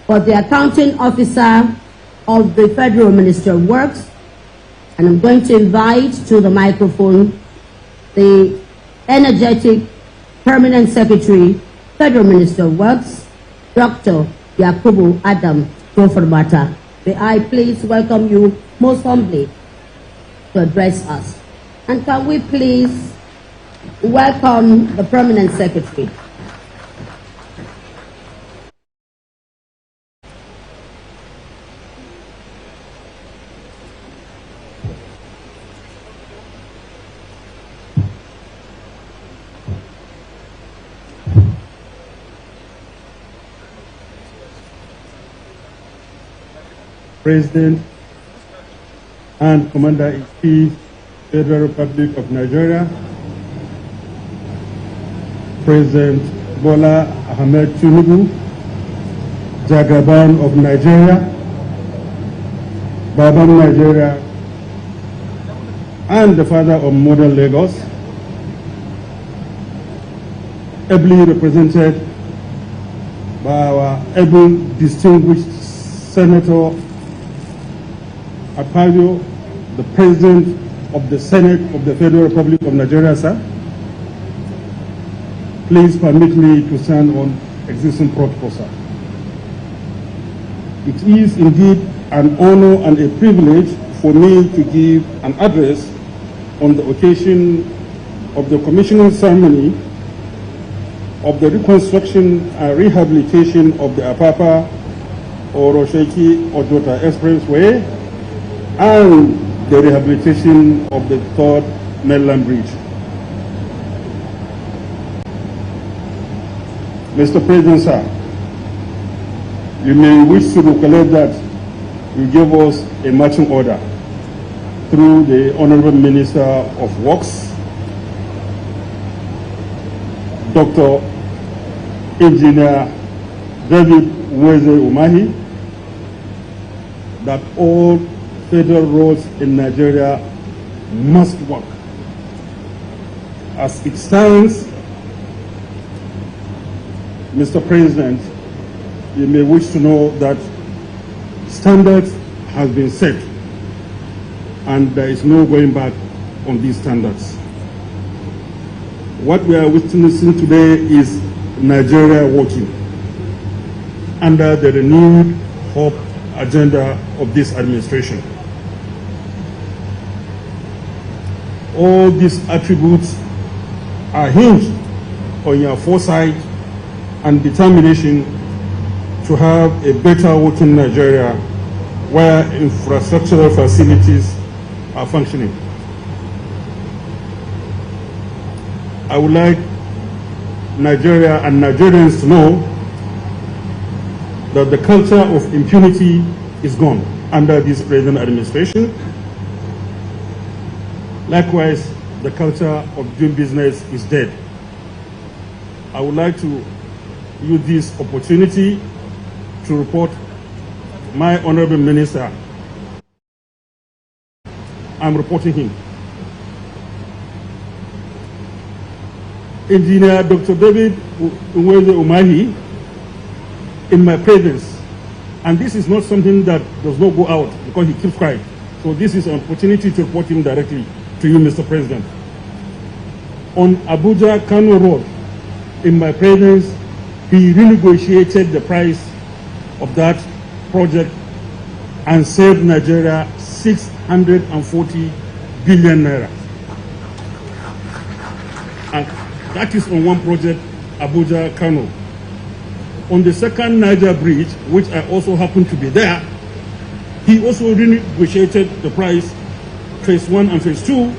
For the accounting officer of the Federal Ministry of Works, and I'm going to invite to the microphone the energetic Permanent Secretary, Federal Minister of Works, Dr. Yakubu Adam Proformata. May I please welcome you most humbly to address us. And can we please welcome the Permanent Secretary. President and Commander-in-Chief, Federal Republic of Nigeria, President Bola Ahmed Tinubu, Jagaban of Nigeria, Babam Nigeria, and the father of modern Lagos, ably represented by our able distinguished Senator Akpabio, the President of the Senate of the Federal Republic of Nigeria, sir. Please permit me to stand on existing protocol, sir. It is indeed an honor and a privilege for me to give an address on the occasion of the commissioning ceremony of the reconstruction and rehabilitation of the Apapa Orosheki Ojota Expressway and the rehabilitation of the third mainland bridge. Mr. President, sir, you may wish to recollect that you gave us a marching order through the Honorable Minister of Works, Dr. Engineer David Weze Umahi, that all federal roads in Nigeria must work. As it stands, Mr. President, you may wish to know that standards has been set and there is no going back on these standards. What we are witnessing today is Nigeria working under the renewed hope agenda of this administration. All these attributes are hinged on your foresight and determination to have a better working Nigeria where infrastructural facilities are functioning. I would like Nigeria and Nigerians to know that the culture of impunity is gone under this present administration. Likewise, the culture of doing business is dead. I would like to use this opportunity to report my Honorable Minister. I'm reporting him. Engineer Dr. David Umahi, in my presence, and this is not something that does not go out because he keeps quiet. So this is an opportunity to report him directly to you, Mr. President. On Abuja-Kano Road, in my presence, he renegotiated the price of that project and saved Nigeria 640 billion naira. And that is on one project, Abuja-Kano. On the second Niger Bridge, which I also happened to be there, he also renegotiated the price, phase 1 and phase 2,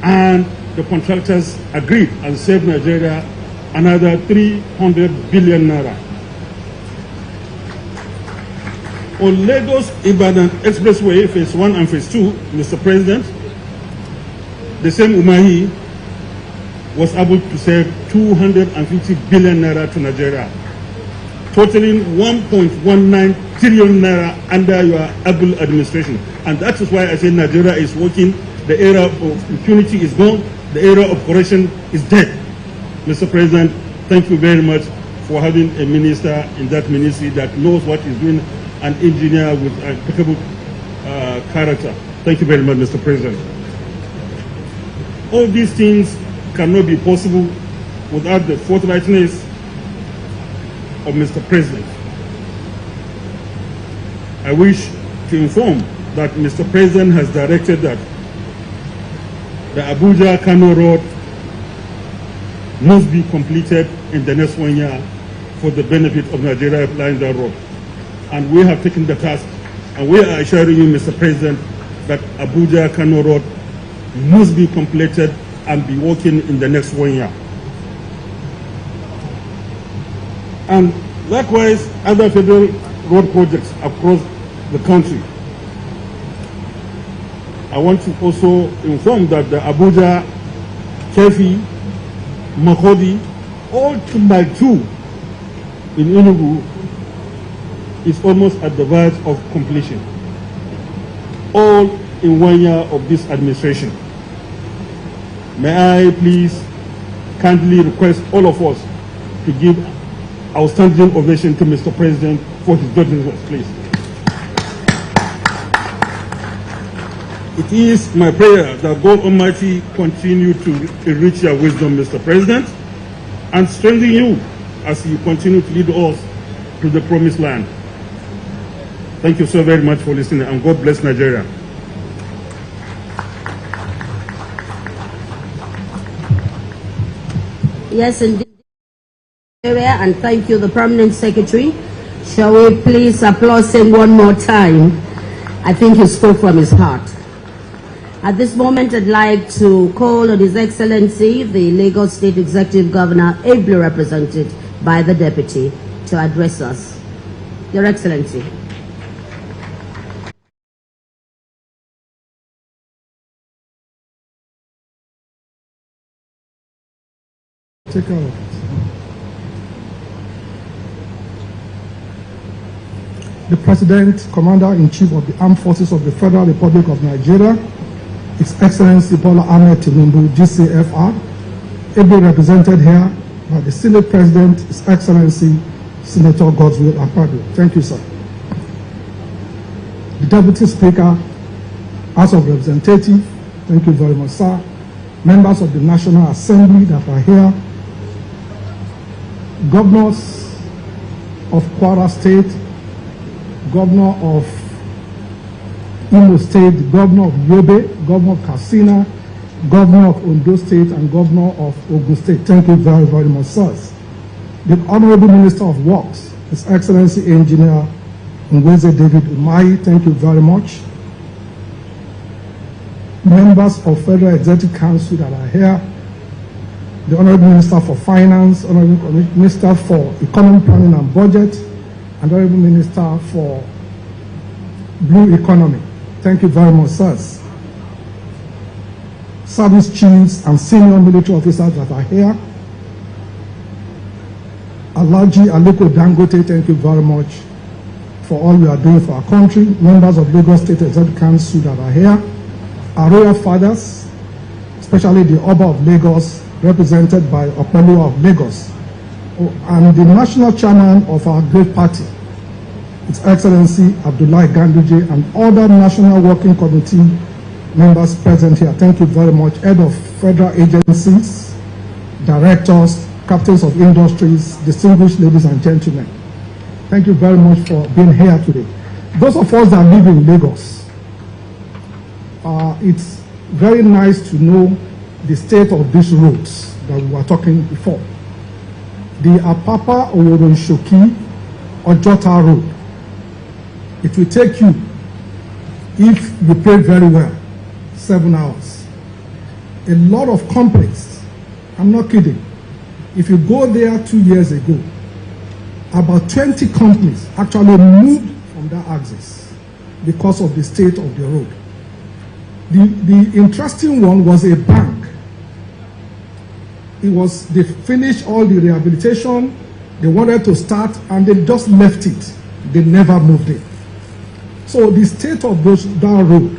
and the contractors agreed and saved Nigeria another 300 billion naira. On Lagos-Ibadan Expressway, phase 1 and phase 2, Mr. President, the same Umahi was able to save 250 billion naira to Nigeria, totaling 1.19 trillion naira under your able administration. And that is why I say Nigeria is working. The era of impunity is gone. The era of corruption is dead. Mr. President, thank you very much for having a minister in that ministry that knows what he's doing, an engineer with impeccable character. Thank you very much, Mr. President. All these things cannot be possible without the forthrightness of Mr. President. I wish to inform that Mr. President has directed that the Abuja-Kano Road must be completed in the next 1 year for the benefit of Nigeria applying that road. And we have taken the task, and we are assuring you, Mr. President, that Abuja-Kano Road must be completed and be working in the next 1 year. And likewise, other federal road projects across the country. I want to also inform that the Abuja, Kefi, Makodi, all 2x2 in Enugu is almost at the verge of completion. All in 1 year of this administration. May I please kindly request all of us to give outstanding ovation to Mr. President for his diligence, please. It is my prayer that God Almighty continue to enrich your wisdom, Mr. President, and strengthen you as you continue to lead us to the promised land. Thank you so very much for listening, and God bless Nigeria. Yes, indeed. And thank you, the Permanent Secretary. Shall we please applaud him one more time? I think he spoke from his heart. At this moment, I'd like to call on His Excellency, the Lagos State Executive Governor, ably represented by the Deputy, to address us. Your Excellency. Take care of it. The President, Commander-in-Chief of the Armed Forces of the Federal Republic of Nigeria, His Excellency Bola Ahmed Tinubu, GCFR, ably represented here by the Senate President, His Excellency Senator Godswill Akpabio. Thank you, sir. The Deputy Speaker, House of Representatives, thank you very much, sir. Members of the National Assembly that are here, governors of Kwara State, Governor of Imo State, Governor of Yobe, Governor of Katsina, Governor of Ondo State, and Governor of Ogun State. Thank you very, very much, sirs. The Honorable Minister of Works, His Excellency Engineer Ngweze David Umahi, thank you very much. Members of Federal Executive Council that are here, the Honorable Minister for Finance, Honorable Minister for Economic Planning and Budget, and Honorable Minister for Blue Economy. Thank you very much, sirs. Service chiefs and senior military officers that are here, Alhaji Aliko Dangote, thank you very much for all you are doing for our country. Members of Lagos State Executive Council that are here, our royal fathers, especially the Oba of Lagos, represented by Opelu of Lagos, and the national chairman of our great party, His Excellency Abdullahi Ganduje, and other national working committee members present here. Thank you very much. Head of federal agencies, directors, captains of industries, distinguished ladies and gentlemen. Thank you very much for being here today. Those of us that live in Lagos, it's very nice to know the state of these roads that we were talking before. The Apapa Oworonshoki Ojota Road. It will take you, if you pray very well, 7 hours. A lot of companies, I'm not kidding. If you go there 2 years ago, about 20 companies actually moved from that axis because of the state of the road. The interesting one was a bank. They finished all the rehabilitation, they wanted to start, and they just left it. They never moved it. So the state of that road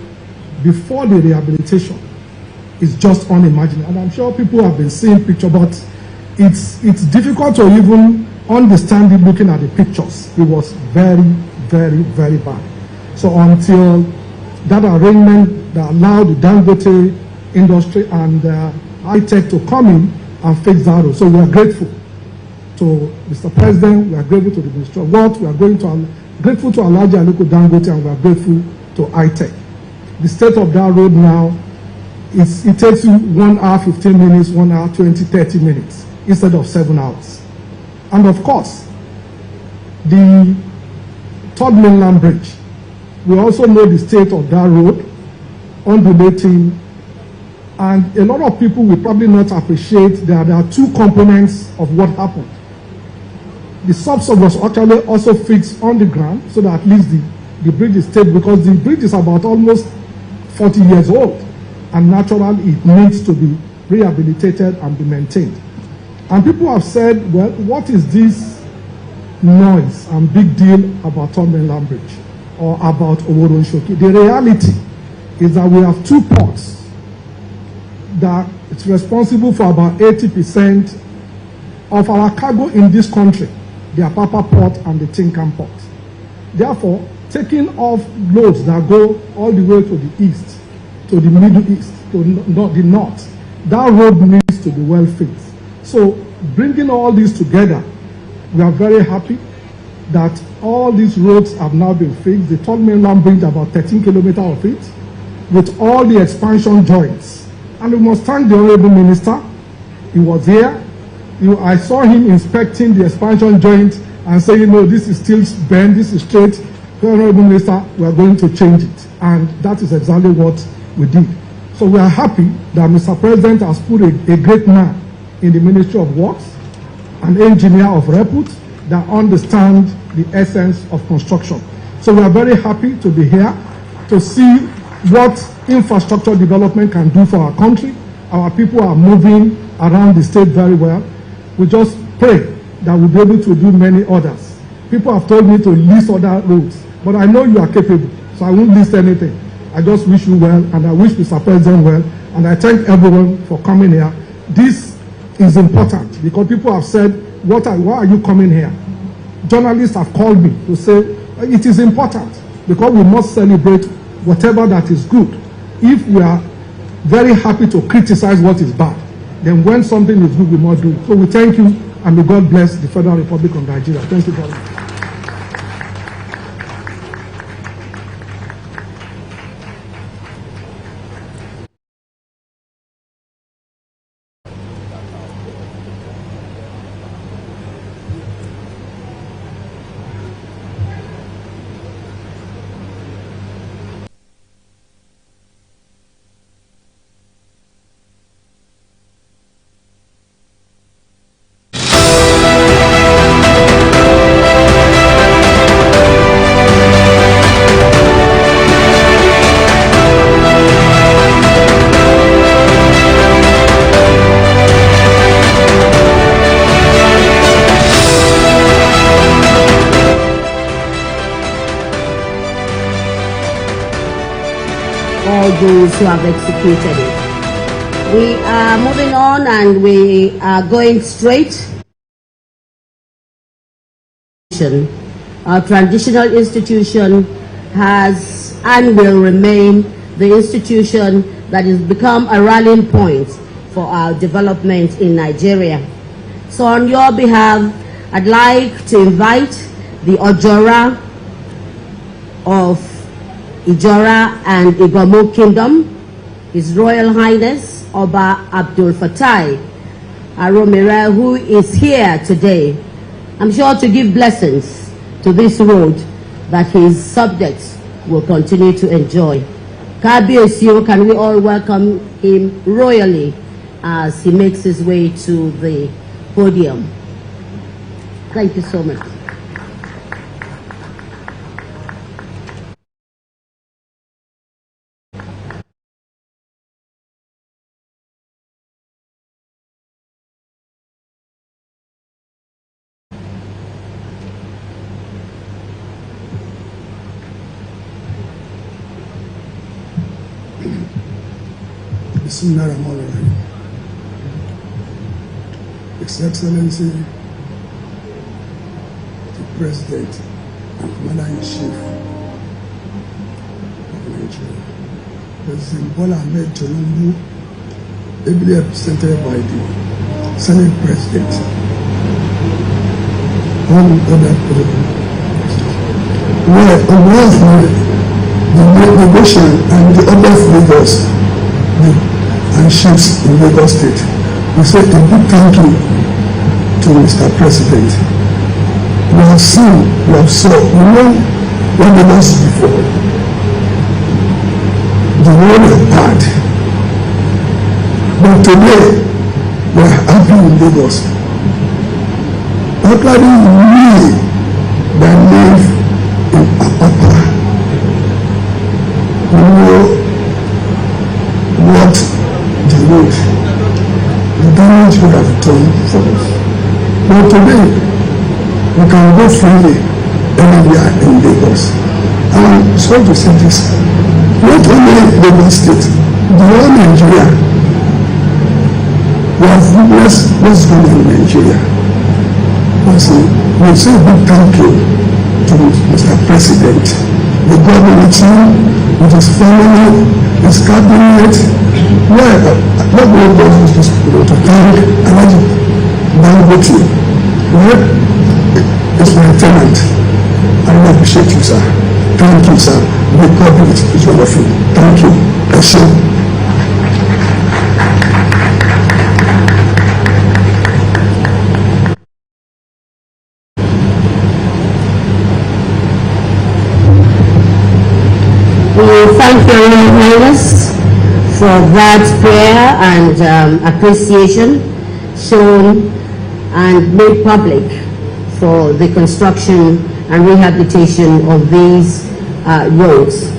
before the rehabilitation is just unimaginable. And I'm sure people have been seeing pictures, but it's difficult to even understand it looking at the pictures. It was very, very, very bad. So until that arrangement that allowed the Dangote industry and high-tech to come in and fix that road. So we are grateful to Mr. President, we are grateful to the Ministry of Works, we are grateful to Alhaji Aliko Dangote, and we are grateful to high-tech. The state of that road now, it takes you 1 hour 15 minutes, 1 hour 20, 30 minutes instead of 7 hours. And of course, the Third Mainland Bridge, we also know the state of that road, undulating, and a lot of people will probably not appreciate that there are two components of what happened. The subsoil was actually also fixed on the ground so that at least the bridge is stable, because the bridge is about almost 40 years old, and naturally it needs to be rehabilitated and be maintained. And people have said, well, what is this noise and big deal about Third Mainland Bridge or about Oworonshoki? The reality is that we have two ports that it's responsible for about 80% of our cargo in this country, the Apapa port and the Tinkan port. Therefore, taking off loads that go all the way to the east, to the Middle East, to the north, that road needs to be well fixed. So bringing all this together, we are very happy that all these roads have now been fixed. The Third Mainland Bridge, about 13 kilometers of it, with all the expansion joints. And we must thank the Honorable Minister. He was here. I saw him inspecting the expansion joint and saying, no, this is still bent, this is straight. The Honorable Minister, we are going to change it. And that is exactly what we did. So we are happy that Mr. President has put a great man in the Ministry of Works, an engineer of repute that understands the essence of construction. So we are very happy to be here to see what infrastructure development can do for our country. Our people are moving around the state very well. We just pray that we'll be able to do many others. People have told me to list other roads, but I know you are capable, so I won't list anything. I just wish you well, and I wish Mr. President well, and I thank everyone for coming here. This is important because people have said, why are you coming here? Journalists have called me to say it is important because we must celebrate whatever that is good. If we are very happy to criticize what is bad, then when something is good, we must do it. So we thank you, and may God bless the Federal Republic of Nigeria. Thank you very much. those who have executed it. We are moving on and we are going straight. Our traditional institution has and will remain the institution that has become a rallying point for our development in Nigeria. So on your behalf, I'd like to invite the Ojora of Ijora and Igbomo Kingdom, His Royal Highness Oba Abdul Fatai Aromire, who is here today, I'm sure to give blessings to this road that his subjects will continue to enjoy. Kabiosio, can we all welcome him royally as he makes his way to the podium. Thank you so much. His Excellency, the President and Commander-in-Chief of Nigeria, President Bola Ahmed Tinubu, ably represented by the Senate President, all other presidents. Where on Wednesday, the nation and the other leaders and chiefs in Lagos State, we say a big thank you to Mr. President. We have seen, we have saw, we know what the was before. The road is bad. But today, we are happy in Lagos. Particularly we that live in Apapa, we know what the road, the damage would have done for us. But today, we can go freely anywhere in Lagos. And so to say this, not only Lagos State, the whole Nigeria, we have witnessed what's going on in Nigeria. We say a big thank you to Mr. President, the government team, with his family, his cabinet. What we do is to thank Alaji Dangote. It's my tenant. I appreciate you, sir. Thank you, sir. The government is wonderful. Thank you. Thank you, Royal Highness, for that prayer and appreciation shown and made public for the construction and rehabilitation of these roads.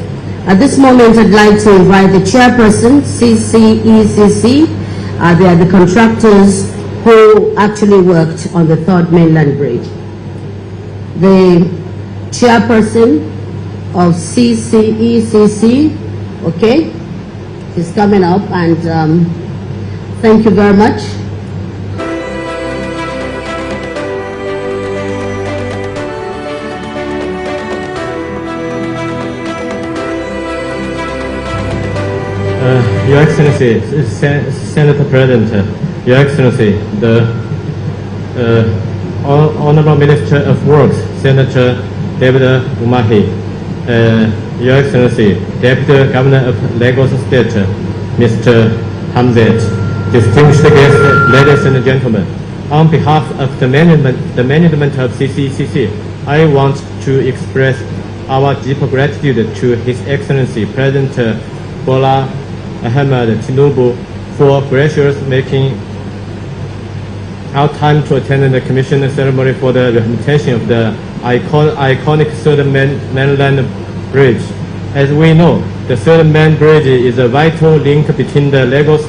At this moment, I'd like to invite the chairperson, CCECC. They are the contractors who actually worked on the Third Mainland Bridge. The chairperson of CCECC, okay, is coming up, and thank you very much. Your Excellency, Senator President, Your Excellency, the Honorable Minister of Works, Senator David Umahi, Your Excellency, Deputy Governor of Lagos State, Mr. Hamzat, distinguished guests, ladies and gentlemen, on behalf of the management of CCECC, I want to express our deep gratitude to His Excellency President Bola Ahmed Tinubu for graciously making our time to attend the commission ceremony for the rehabilitation of the iconic Third Mainland Bridge. As we know, the Third Mainland Bridge is a vital link between the Lagos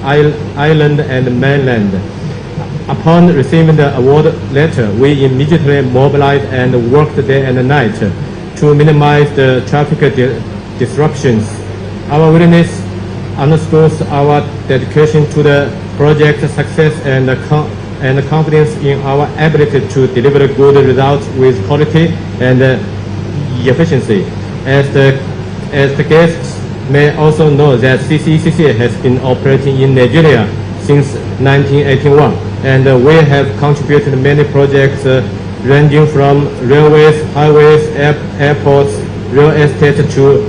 Island and mainland. Upon receiving the award letter, we immediately mobilized and worked day and night to minimize the traffic disruptions Our willingness underscores our dedication to the project's success and confidence in our ability to deliver good results with quality and efficiency. As the guests may also know that CCECC has been operating in Nigeria since 1981, and we have contributed many projects ranging from railways, highways, airports, real estate to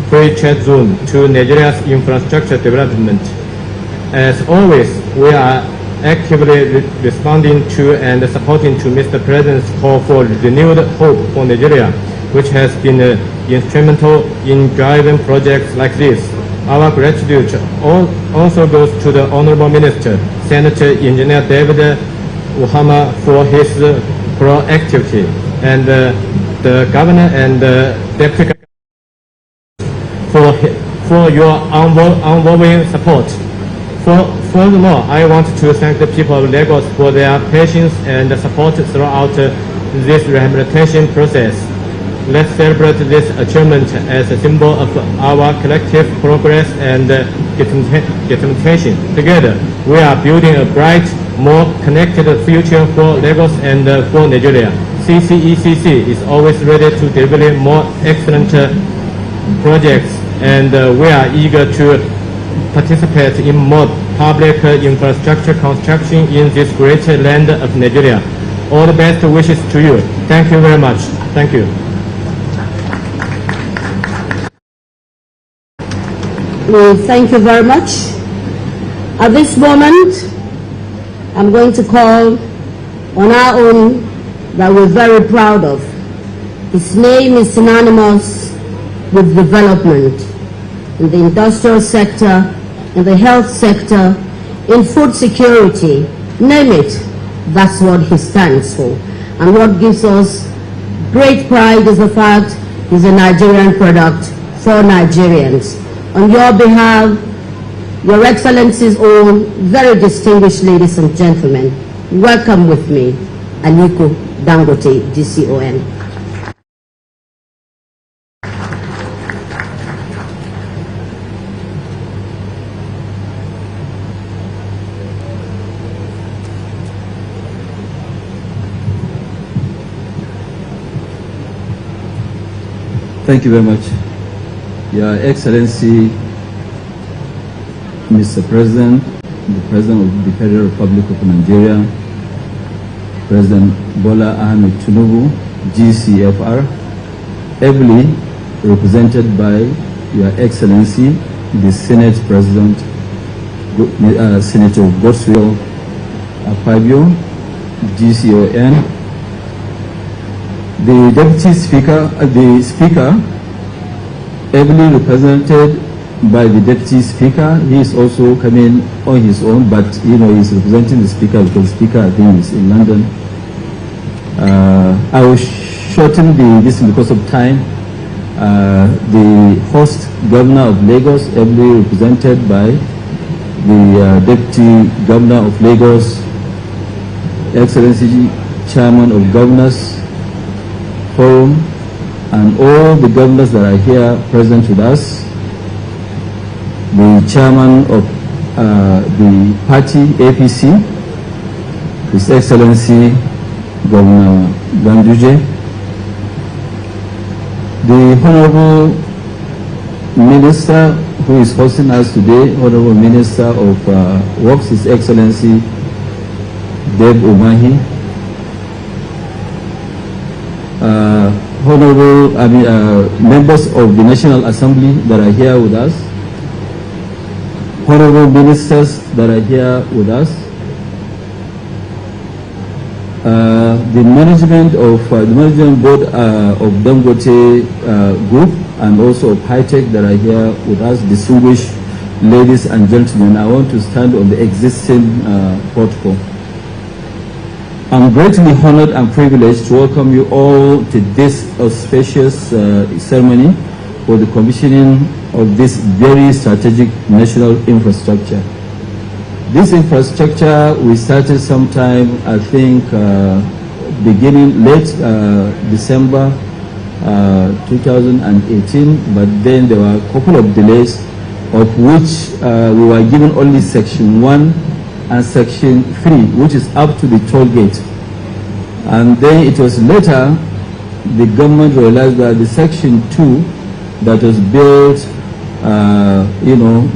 free trade zone to Nigeria's infrastructure development. As always, we are actively responding to and supporting to Mr. President's call for renewed hope for Nigeria, which has been instrumental in driving projects like this. Our gratitude also goes to the Honorable Minister, Senator Engineer David Uhama, for his proactivity, and the Governor and Deputy for your unwavering support. Furthermore, I want to thank the people of Lagos for their patience and support throughout this rehabilitation process. Let's celebrate this achievement as a symbol of our collective progress and determination. Together, we are building a bright, more connected future for Lagos and for Nigeria. CCECC is always ready to deliver more excellent projects, and we are eager to participate in more public infrastructure construction in this great land of Nigeria. All the best wishes to you. Thank you very much. Thank you. We thank you very much. At this moment, I'm going to call on our own that we're very proud of. His name is synonymous with development in the industrial sector, in the health sector, in food security, name it, that's what he stands for. And what gives us great pride is the fact he's a Nigerian product for Nigerians. On your behalf, Your Excellency's own very distinguished ladies and gentlemen, welcome with me, Aliko Dangote, DCON. Thank you very much. Your Excellency, Mr. President, the President of the Federal Republic of Nigeria, President Bola Ahmed Tinubu, GCFR, ably represented by Your Excellency, the Senate President, Senator Godswill Akpabio, GCON, the Deputy Speaker, ably represented by the Deputy Speaker. He is also coming on his own, but you know he's representing the Speaker because the Speaker I think is in London. I will shorten this because of time. The host Governor of Lagos, ably represented by the Deputy Governor of Lagos, Excellency Chairman of Governors Forum, and all the governors that are here present with us, the chairman of the party, APC, His Excellency Governor Ganduje, the Honorable Minister who is hosting us today, Honorable Minister of Works, His Excellency Deb Umahi, Honorable members of the National Assembly that are here with us, Honorable Ministers that are here with us, the management board of Dangote Group and also of High Tech that are here with us, distinguished ladies and gentlemen. I want to stand on the existing protocol. I'm greatly honored and privileged to welcome you all to this auspicious ceremony for the commissioning of this very strategic national infrastructure. This infrastructure we started sometime, I think, beginning late December 2018, but then there were a couple of delays, of which we were given only Section 1 and Section 3, which is up to the toll gate. And then it was later the government realized that the Section 2 that was built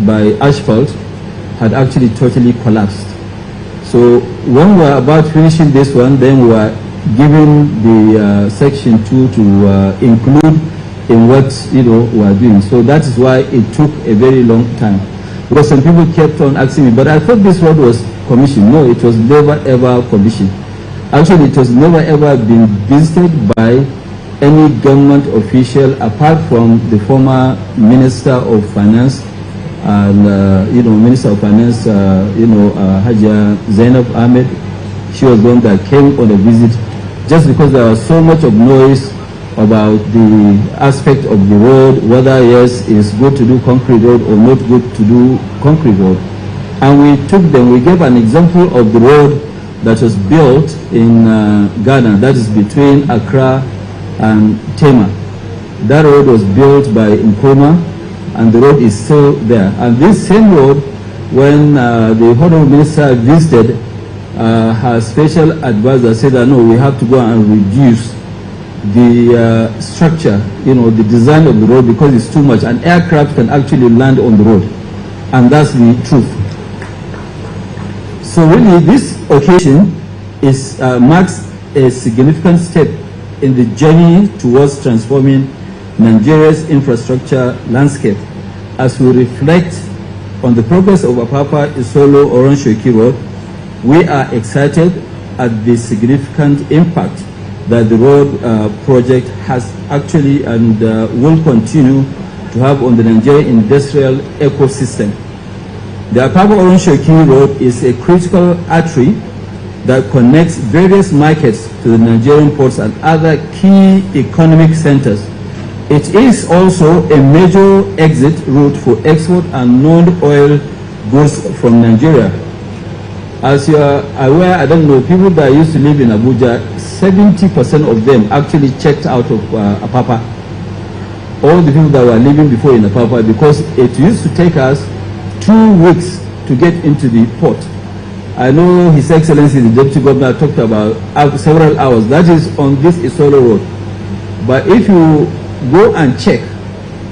by asphalt had actually totally collapsed. So when we were about finishing this one, then we were given the Section 2 to include in what we are doing. So that is why it took a very long time. Because some people kept on asking me, but I thought this road was commissioned. No, it was never ever commissioned. Actually, it was never ever been visited by any government official apart from the former Minister of Finance and Minister of Finance, Hajia Zainab Ahmed. She was the one that came on a visit, just because there was so much of noise about the aspect of the road, whether yes, it's good to do concrete road or not good to do concrete road. And we gave an example of the road that was built in Ghana, that is between Accra and Tema. That road was built by Nkrumah, and the road is still there. And this same road, when the Honorable Minister visited, her special advisor said that no, we have to go and reduce the structure, the design of the road, because it's too much. An aircraft can actually land on the road, and that's the truth. So really, this occasion marks a significant step in the journey towards transforming Nigeria's infrastructure landscape. As we reflect on the progress of Apapa Isolo Oron-Shoki Road, we are excited at the significant impact that the road project has actually and will continue to have on the Nigerian industrial ecosystem. The Apapa Oron-Shoki Road is a critical artery that connects various markets to the Nigerian ports and other key economic centers. It is also a major exit route for export and non-oil goods from Nigeria. As you are aware, I don't know, people that used to live in Abuja, 70% of them actually checked out of Apapa. All the people that were living before in Apapa, because it used to take us 2 weeks to get into the port. I know His Excellency the Deputy Governor talked about several hours. That is on this Isolo Road. But if you go and check,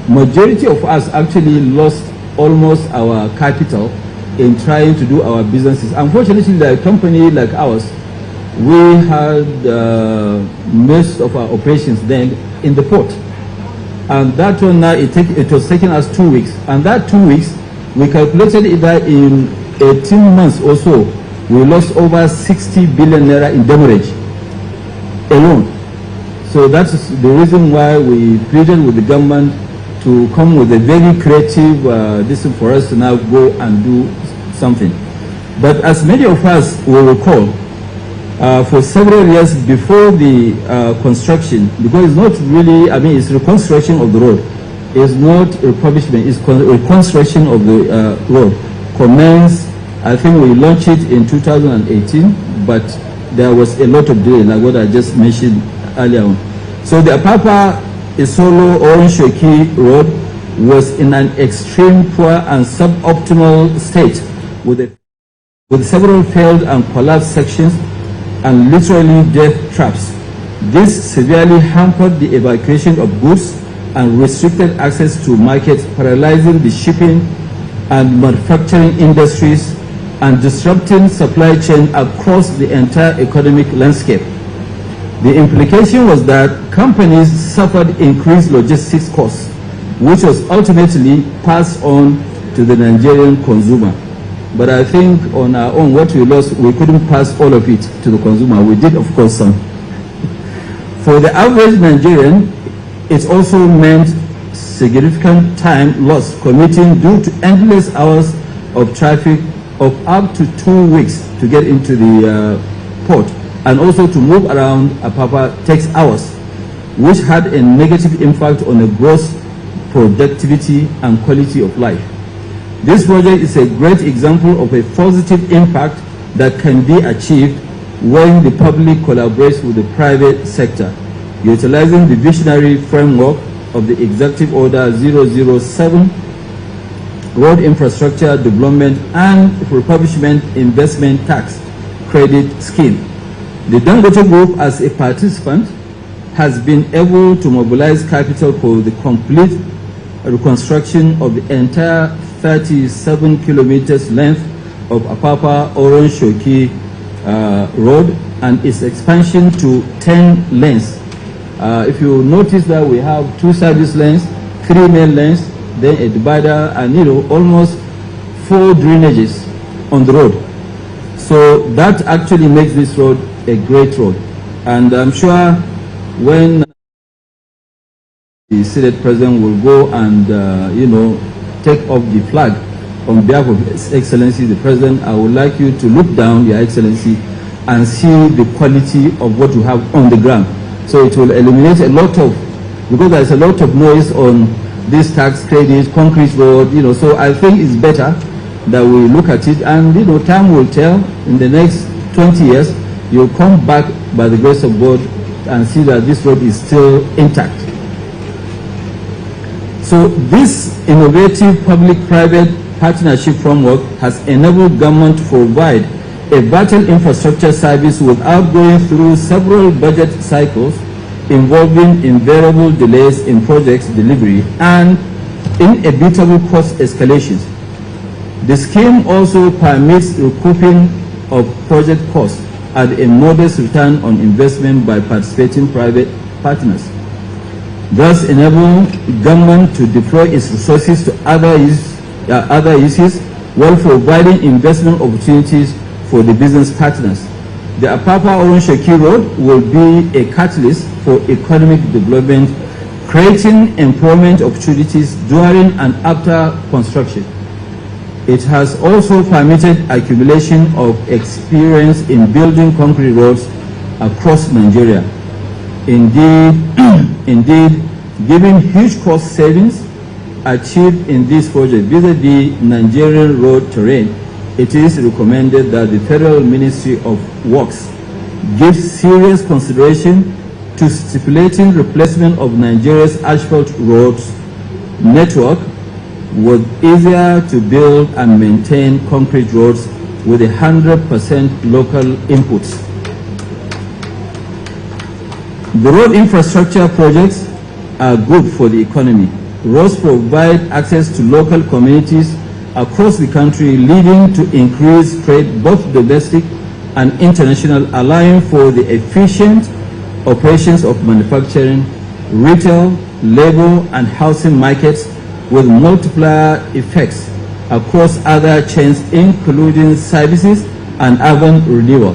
majority of us actually lost almost our capital in trying to do our businesses. Unfortunately, like a company like ours, we had most of our operations then in the port. And that one now, it was taking us 2 weeks. And that 2 weeks, we calculated it that in 18 months or so, we lost over 60 billion naira in demurrage alone. So that's the reason why we pleaded with the government to come with a very creative decision for us to now go and do something. But as many of us will recall, for several years before the construction, because it's not really, it's reconstruction of the road. It's not refurbishment, it's reconstruction of the road. Commenced, I think we launched it in 2018, but there was a lot of delay, like what I just mentioned earlier on. So the Apapa Isolo Oron-Shoki Road was in an extreme poor and suboptimal state with several failed and collapsed sections and literally death traps. This severely hampered the evacuation of goods and restricted access to markets, paralyzing the shipping and manufacturing industries and disrupting supply chain across the entire economic landscape. The implication was that companies suffered increased logistics costs, which was ultimately passed on to the Nigerian consumer. But I think on our own, what we lost, we couldn't pass all of it to the consumer. We did, of course, some. For the average Nigerian, it also meant significant time lost commuting due to endless hours of traffic of up to 2 weeks to get into the port, and also to move around Apapa takes hours, which had a negative impact on the gross productivity and quality of life. This project is a great example of a positive impact that can be achieved when the public collaborates with the private sector. utilizing the visionary framework of the Executive Order 007, Road Infrastructure Development and Refurbishment Investment Tax Credit Scheme. The Dangote Group, as a participant, has been able to mobilize capital for the complete reconstruction of the entire 37 kilometers length of Apapa Orange Shoki Road and its expansion to 10 lanes. If you notice that we have 2 service lanes, 3 main lanes, then a divider, and almost 4 drainages on the road. So that actually makes this road a great road. And I'm sure when the Senate President will go and take off the flag on behalf of His Excellency the President, I would like you to look down, Your Excellency, and see the quality of what you have on the ground. So it will eliminate a lot of, because there's a lot of noise on this tax credit, concrete road, so I think it's better that we look at it, and time will tell. In the next 20 years, you'll come back by the grace of God and see that this road is still intact. So this innovative public-private partnership framework has enabled government to provide a vital infrastructure service without going through several budget cycles involving invariable delays in projects delivery and inevitable cost escalations. The scheme also permits recouping of project costs at a modest return on investment by participating private partners, thus enabling government to deploy its resources to other uses while providing investment opportunities for the business partners. The Apapa Orange Shoki Road will be a catalyst for economic development, creating employment opportunities during and after construction. It has also permitted accumulation of experience in building concrete roads across Nigeria. Indeed, given huge cost savings achieved in this project vis-a-vis Nigerian road terrain, it is recommended that the Federal Ministry of Works give serious consideration to stipulating replacement of Nigeria's asphalt roads network with easier to build and maintain concrete roads with 100% local inputs. The road infrastructure projects are good for the economy. Roads provide access to local communities across the country, leading to increased trade, both domestic and international, allowing for the efficient operations of manufacturing, retail, labor, and housing markets with multiplier effects across other chains, including services and urban renewal.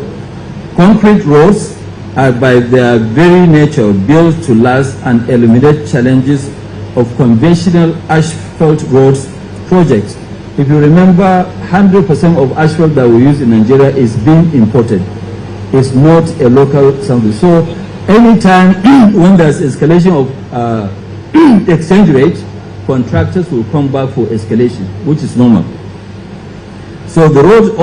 Concrete roads are by their very nature built to last and eliminate challenges of conventional asphalt roads projects. If you remember, 100% of asphalt that we use in Nigeria is being imported. It's not a local something. So anytime when there's escalation of exchange rate, contractors will come back for escalation, which is normal. So the road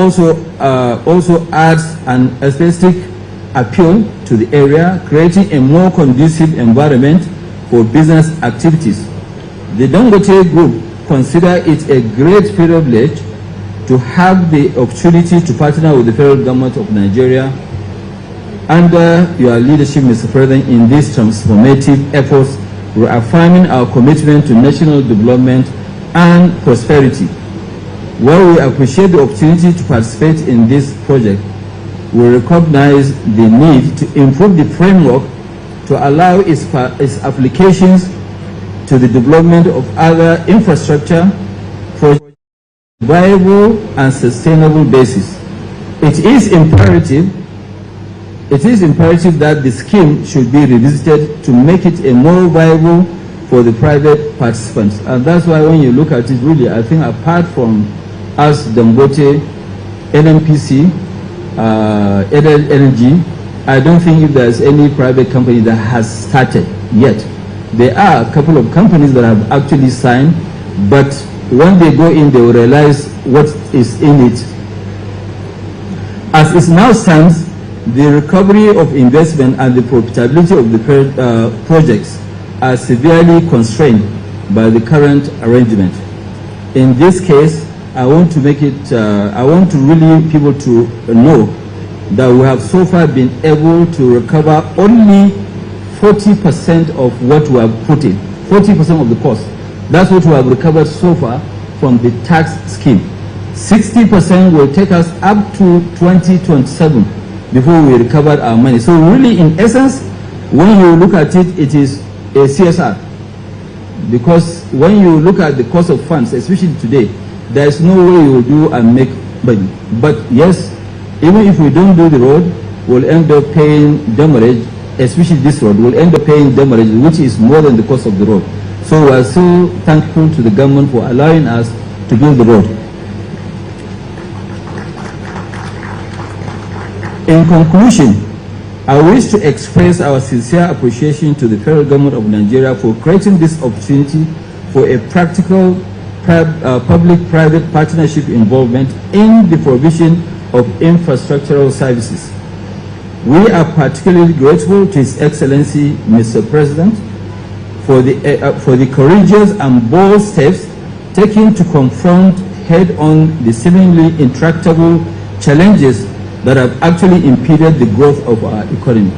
also adds an aesthetic appeal to the area, creating a more conducive environment for business activities. The Dangote Group consider it a great privilege to have the opportunity to partner with the federal government of Nigeria under your leadership, Mr. President, in these transformative efforts, reaffirming our commitment to national development and prosperity. While we appreciate the opportunity to participate in this project, we recognize the need to improve the framework to allow its applications to the development of other infrastructure projects on a viable and sustainable basis. It is imperative that the scheme should be revisited to make it a more viable for the private participants. And that's why when you look at it, really, I think apart from us, Dangote, NNPC, Energy, I don't think if there's any private company that has started yet. There are a couple of companies that have actually signed, but when they go in, they will realize what is in it. As it now stands, the recovery of investment and the profitability of the projects are severely constrained by the current arrangement. In this case, I want to make it, I want to really people to know that we have so far been able to recover only 40% of what we have put in, 40% of the cost. That's what we have recovered so far from the tax scheme. 60% will take us up to 2027 before we recovered our money. So really, in essence, when you look at it, it is a CSR. Because when you look at the cost of funds, especially today, there is no way you will do and make money. But yes, even if we don't do the road, we'll end up paying demurrage, especially this road, we'll end up paying demurrage, which is more than the cost of the road. So we are so thankful to the government for allowing us to build the road. In conclusion, I wish to express our sincere appreciation to the federal government of Nigeria for creating this opportunity for a practical public-private partnership involvement in the provision of infrastructural services. We are particularly grateful to His Excellency, Mr. President, for the courageous and bold steps taken to confront head-on the seemingly intractable challenges that have actually impeded the growth of our economy.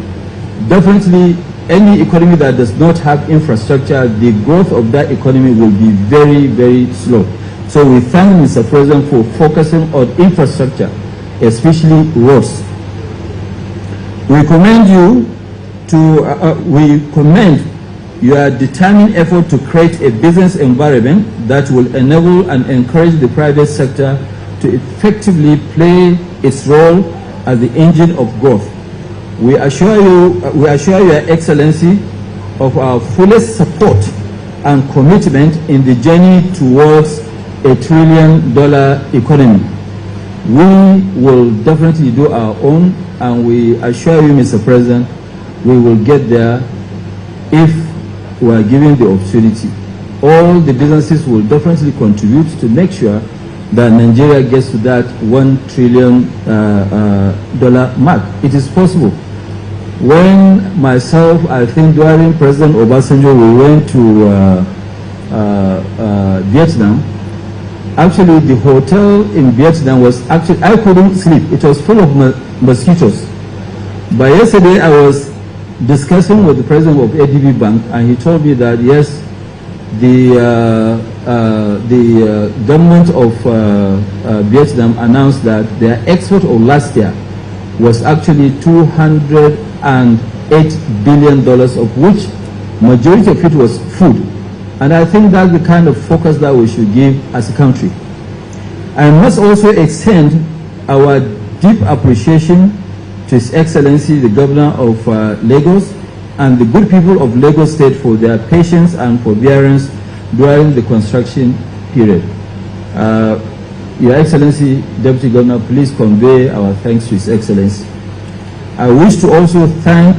Definitely, any economy that does not have infrastructure, the growth of that economy will be very, very slow. So we thank Mr. President for focusing on infrastructure, especially roads. We commend you we commend your determined effort to create a business environment that will enable and encourage the private sector to effectively play its role as the engine of growth. We assure Your Excellency of our fullest support and commitment in the journey towards a $1 trillion economy. We will definitely do our own, and we assure you, Mr. President, we will get there if we are given the opportunity. All the businesses will definitely contribute to make sure that Nigeria gets to that $1 trillion mark. It is possible. When myself, I think during President Obasanjo, we went to Vietnam. Actually, the hotel in Vietnam was actually, I couldn't sleep. It was full of mosquitoes. But yesterday, I was discussing with the president of ADB Bank, and he told me that yes, the government of Vietnam announced that their export of last year was actually $208 billion, of which majority of it was food. And I think that's the kind of focus that we should give as a country. I must also extend our deep appreciation to His Excellency, the Governor of Lagos, and the good people of Lagos State for their patience and forbearance during the construction period. Your Excellency, Deputy Governor, please convey our thanks to His Excellency. I wish to also thank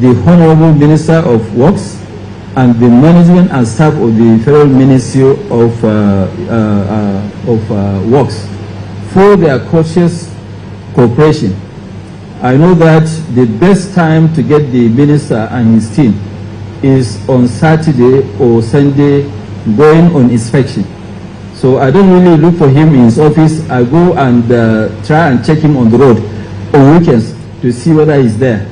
the Honorable Minister of Works and the management and staff of the Federal Ministry of Works for their courteous cooperation. I know that the best time to get the minister and his team is on Saturday or Sunday going on inspection. So I don't really look for him in his office. I go and try and check him on the road on weekends to see whether he's there.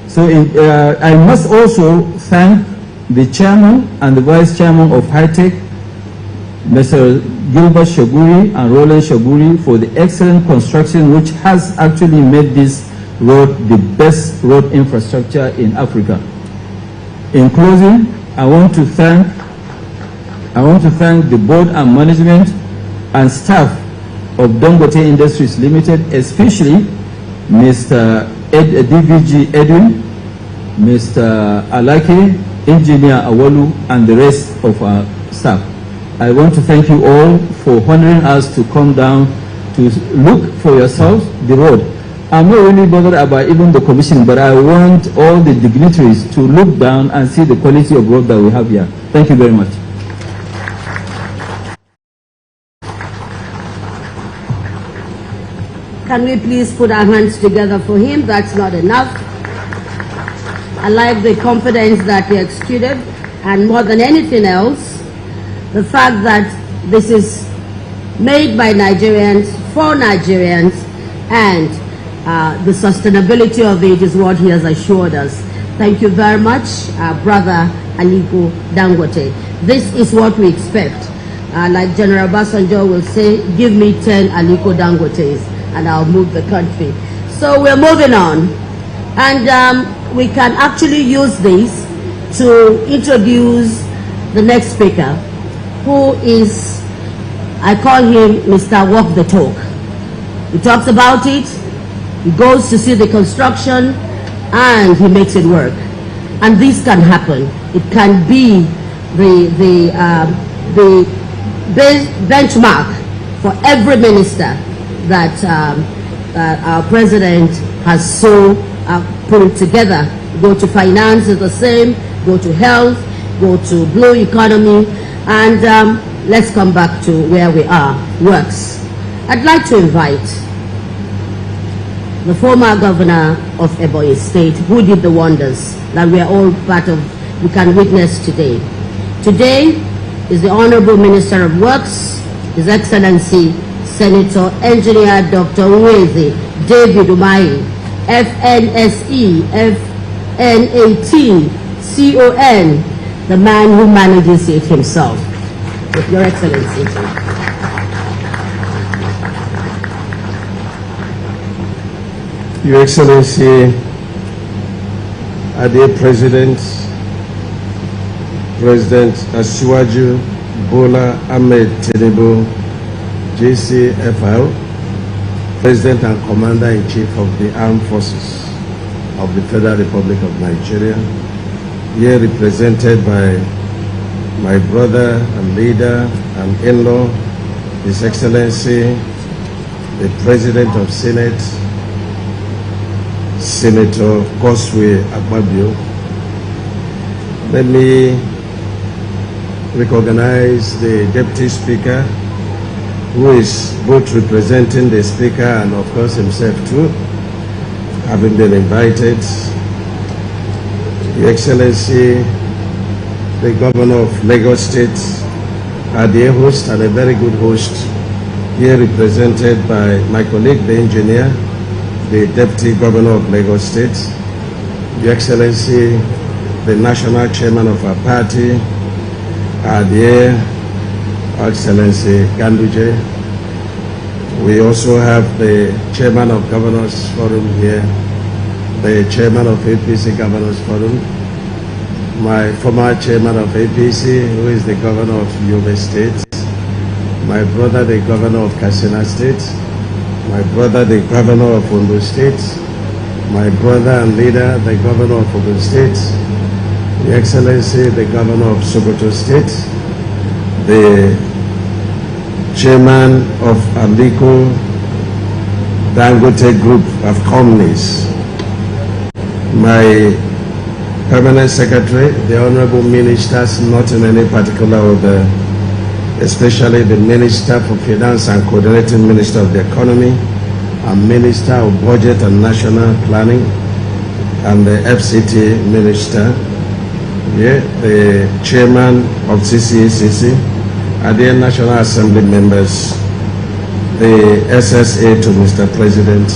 So I must also thank the chairman and the vice chairman of High-Tech, Mr. Gilbert Shaguri and Roland Shaguri, for the excellent construction which has actually made this road the best road infrastructure in Africa. In closing, I want to thank the board and management and staff of Dangote Industries Limited, especially Mr. DVG Edwin, Mr. Alake, Engineer Awalu, and the rest of our staff. I want to thank you all for honoring us to come down to look for yourselves the road. I'm not really bothered about even the commission, but I want all the dignitaries to look down and see the quality of road that we have here. Thank you very much. Can we please put our hands together for him? That's not enough. I like the confidence that he exuded, and more than anything else, the fact that this is made by Nigerians, for Nigerians, and the sustainability of it is what he has assured us. Thank you very much, Brother Aliko Dangote. This is what we expect. Like General Basanjo will say, give me 10 Aliko Dangotes and I'll move the country. So we're moving on. And we can actually use this to introduce the next speaker, who is, I call him Mr. Walk the Talk. He talks about it, he goes to see the construction, and he makes it work. And this can happen. It can be the benchmark for every minister that our president has so put together. Go to finance is the same, go to health, go to blue economy, and let's come back to where we are, works. I'd like to invite the former governor of Ebonyi State, who did the wonders that we are all part of, we can witness today. Today is the Honorable Minister of Works, His Excellency Senator Engineer Dr. Uweze David Umahi, FNSE, FN18, CON, the man who manages it himself. With Your Excellency. Your Excellency, dear President Asiwaju Bola Ahmed Tinubu, JCFR, President and Commander-in-Chief of the Armed Forces of the Federal Republic of Nigeria, here represented by my brother and leader and in-law, His Excellency, the President of Senate, Senator Koswe Akpabio. Let me recognize the Deputy Speaker, who is both representing the Speaker and of course himself too, having been invited. Your Excellency, the Governor of Lagos State, a dear host and a very good host, here represented by my colleague, the engineer, the Deputy Governor of Lagos State, Your Excellency, the National Chairman of our party, our dear Excellency Ganduje. We also have the Chairman of Governors Forum here, the Chairman of APC Governors Forum, my former Chairman of APC, who is the Governor of Yobe State, my brother, the Governor of Katsina State, my brother, the Governor of Ondo State, my brother and leader, the Governor of Ogun State, Your Excellency, the Governor of Sokoto State, the Chairman of Aliko Dangote Group of Companies, my Permanent Secretary, the Honorable Ministers, not in any particular order, especially the Minister for Finance and Coordinating Minister of the Economy, and Minister of Budget and National Planning, and the FCT Minister, the Chairman of CCACC, and the National Assembly members, the SSA to Mr. President,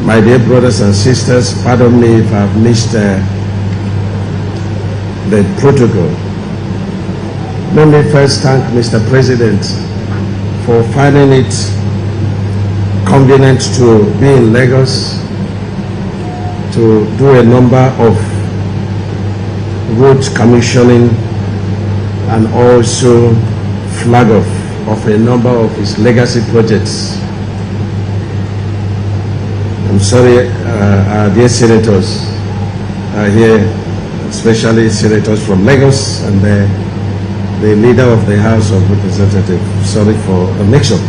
my dear brothers and sisters, pardon me if I've missed the protocol. Let me first thank Mr. President for finding it convenient to be in Lagos to do a number of road commissioning and also flag off of a number of his legacy projects. I'm sorry, dear senators are here, especially senators from Lagos and the leader of the House of Representatives. Sorry for the mix-up.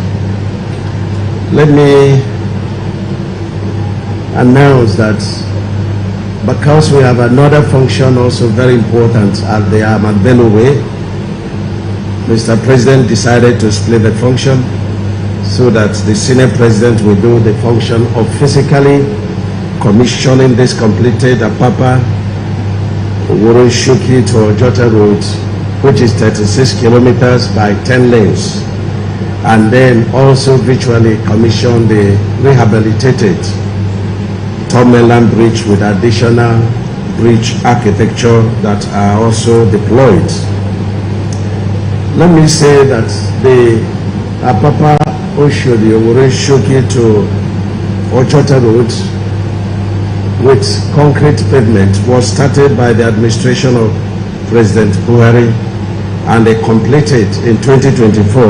Let me announce that because we have another function also very important at the Ahmad Bello Way, Mr. President decided to split the function so that the Senate President will do the function of physically commissioning this completed Apapa Oworo-Shoki to Ojota Road, which is 36 kilometers by 10 lanes, and then also virtually commission the rehabilitated Tomeland Bridge with additional bridge architecture that are also deployed. Let me say that the Apapa Oshodi Oworo-Shoki to Ojota Road with concrete pavement was started by the administration of President Buhari, and they completed in 2024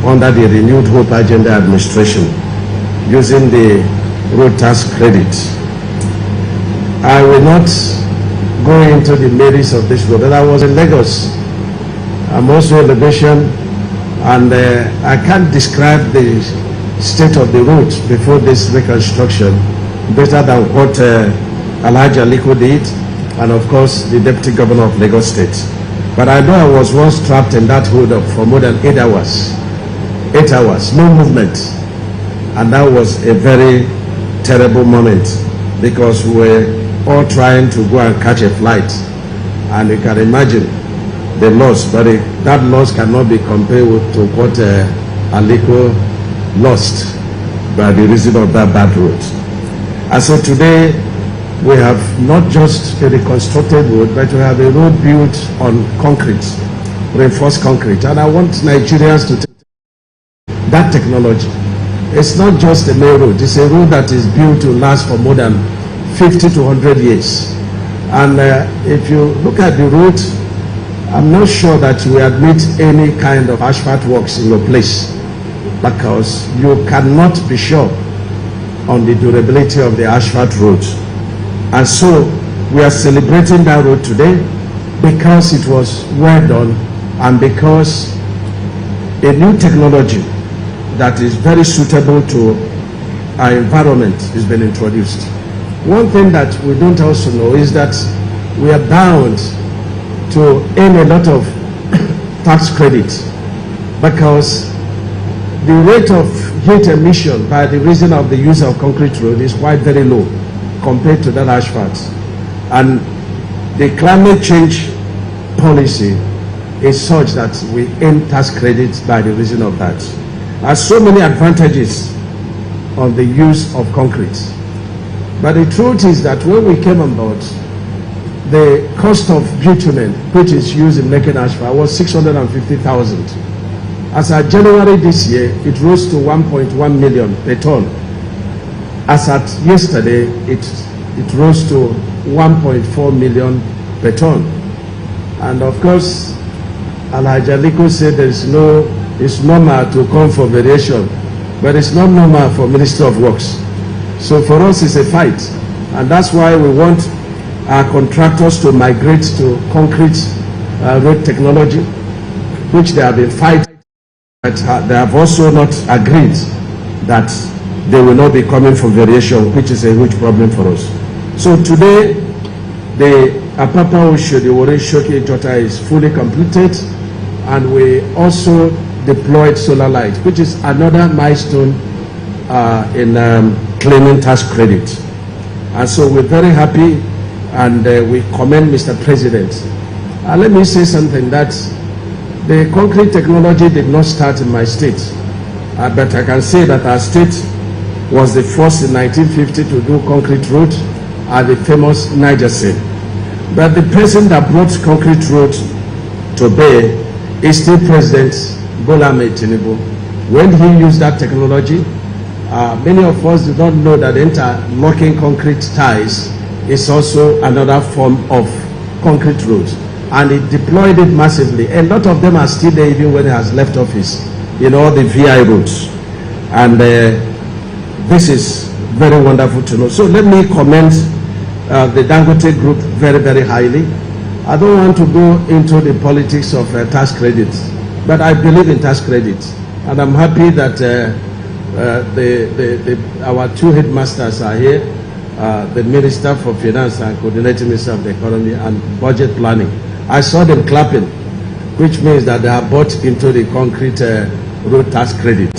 under the renewed Hope Agenda administration using the road tax credit. I will not go into the merits of this road, but I was in Lagos. I'm also in Lagosian, and I can't describe the state of the road before this reconstruction better than what Alhaji Aliko did, and of course the Deputy Governor of Lagos State. But I know I was once trapped in that hold up for more than 8 hours. 8 hours, no movement. And that was a very terrible moment, because we were all trying to go and catch a flight. And you can imagine the loss, but that loss cannot be compared to what Aliko lost by the reason of that bad road. And so today, we have not just a reconstructed road, but we have a road built on concrete, reinforced concrete. And I want Nigerians to take that technology. It's not just a main road, it's a road that is built to last for more than 50 to 100 years. And if you look at the road, I'm not sure that you admit any kind of asphalt works in your place, because you cannot be sure on the durability of the asphalt road. And so we are celebrating that road today because it was well done, and because a new technology that is very suitable to our environment has been introduced. One thing that we don't also know is that we are bound to earn a lot of tax credit, because the rate of heat emission by the reason of the use of concrete road is quite very low compared to that asphalt. And the climate change policy is such that we earn tax credits by the reason of that. There are so many advantages on the use of concrete. But the truth is that when we came on board, the cost of bitumen, which is used in making asphalt, was 650,000. As at January this year, it rose to 1.1 million per ton. As at yesterday, it rose to 1.4 million per ton. And of course, Alhaji Aliko said it's normal to come for variation, but it's not normal for Ministry of Works. So for us, it's a fight. And that's why we want our contractors to migrate to concrete road technology, which they have been fighting, but they have also not agreed that they will not be coming for variation, which is a huge problem for us. So today, the Apapa Oworo-Shoki Ojota is fully completed, and we also deployed solar light, which is another milestone in claiming tax credit. And so we're very happy, and we commend Mr. President. Let me say something, that the concrete technology did not start in my state, but I can say that our state was the first in 1950 to do concrete road at the famous Niger Sea. But the person that brought concrete road to bear is still President Bola Ahmed Tinubu. When he used that technology, many of us do not know that interlocking concrete ties is also another form of concrete road. And he deployed it massively. A lot of them are still there even when he has left office, in all the VI roads. And this is very wonderful to know. So let me commend the Dangote Group very, very highly. I don't want to go into the politics of tax credits, but I believe in tax credits. And I'm happy that our two headmasters are here, the Minister for Finance and Coordinating Minister of the Economy and Budget Planning. I saw them clapping, which means that they are bought into the concrete road tax credit.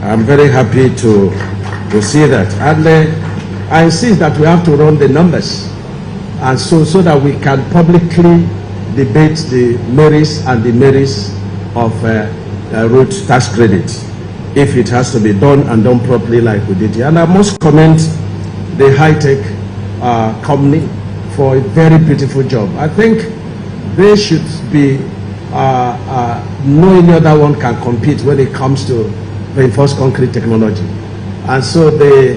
I'm very happy to see that. And I insist that we have to run the numbers, and so that we can publicly debate the merits and demerits of road tax credit, if it has to be done and done properly like we did here. And I must commend the high-tech company for a very beautiful job. I think they should be, no any other one can compete when it comes to reinforced concrete technology. And so the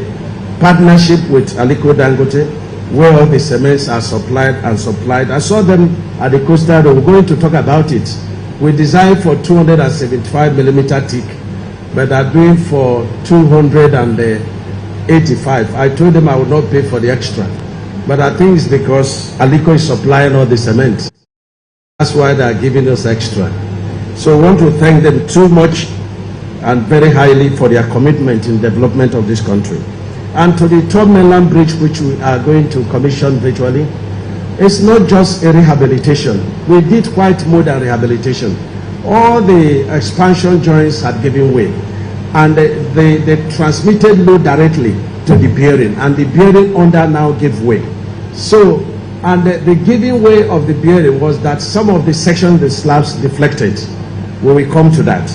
partnership with Aliko Dangote, where all the cements are supplied, I saw them at the coastal road. We're going to talk about it. We designed for 275 millimeter thick, but are doing for 285. I told them I would not pay for the extra, but I think it's because Aliko is supplying all the cement. That's why they are giving us extra. So I want to thank them too much and very highly for their commitment in development of this country. And to the Third Mainland Bridge, which we are going to commission virtually, it's not just a rehabilitation. We did quite more than rehabilitation. All the expansion joints had given way, and they transmitted load directly to the bearing, and the bearing under now gave way. So, and the giving way of the bearing was that some of the sections, the slabs deflected. We will come to that.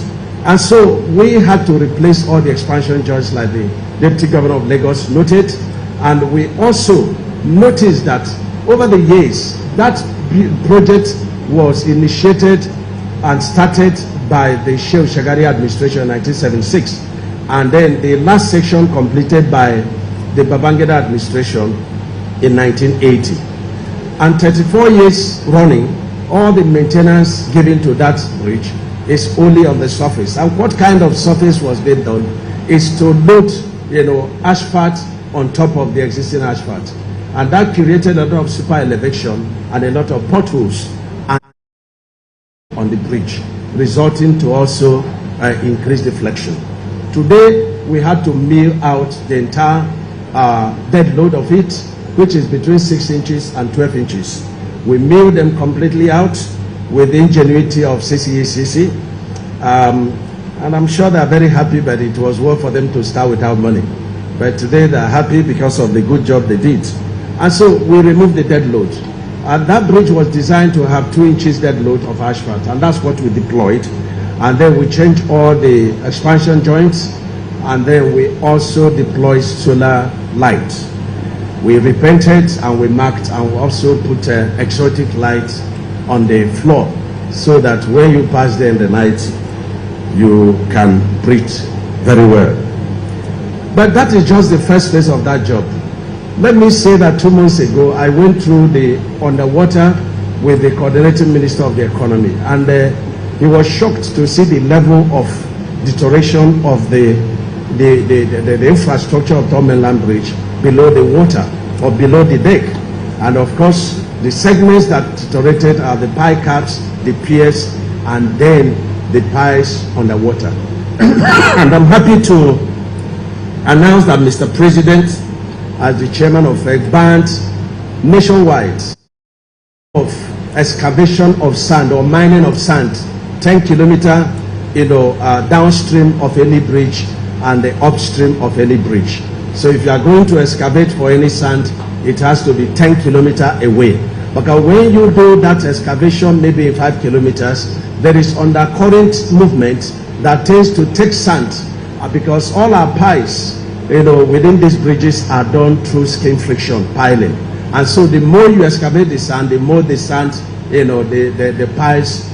And so we had to replace all the expansion joints like the Deputy Governor of Lagos noted, and we also noticed that over the years, that project was initiated and started by the Shehu Shagari administration in 1976, and then the last section completed by the Babangida administration in 1980. And 34 years running, all the maintenance given to that bridge is only on the surface. And what kind of surface was being done is to load, asphalt on top of the existing asphalt. And that created a lot of super elevation and a lot of potholes on the bridge, resulting to also increase deflection. Today, we had to mill out the entire dead load of it, which is between 6 inches and 12 inches. We milled them completely out with the ingenuity of CCECC. And I'm sure they're very happy, but it was worth for them to start without money. But today they're happy because of the good job they did. And so we removed the dead load. And that bridge was designed to have 2 inches dead load of asphalt, and that's what we deployed. And then we changed all the expansion joints, and then we also deployed solar lights. We repainted and we marked, and we also put exotic lights on the floor, so that when you pass there in the night, you can breathe very well. But that is just the first phase of that job. Let me say that 2 months ago, I went through the underwater with the coordinating minister of the economy, and he was shocked to see the level of deterioration of the infrastructure of Third Mainland Bridge below the water or below the deck. And of course, the segments that deteriorated are the pie caps, the piers, and then the pies underwater. And I'm happy to announce that Mr. President, as the chairman of EGBANT, nationwide of excavation of sand or mining of sand, 10 kilometers, downstream of any bridge and the upstream of any bridge. So if you are going to excavate for any sand, it has to be 10 kilometers away. Because when you do that excavation, maybe in 5 kilometers, there is undercurrent movement that tends to take sand, because all our pies, within these bridges are done through skin friction, piling. And so the more you excavate the sand, the more the sand, the piles,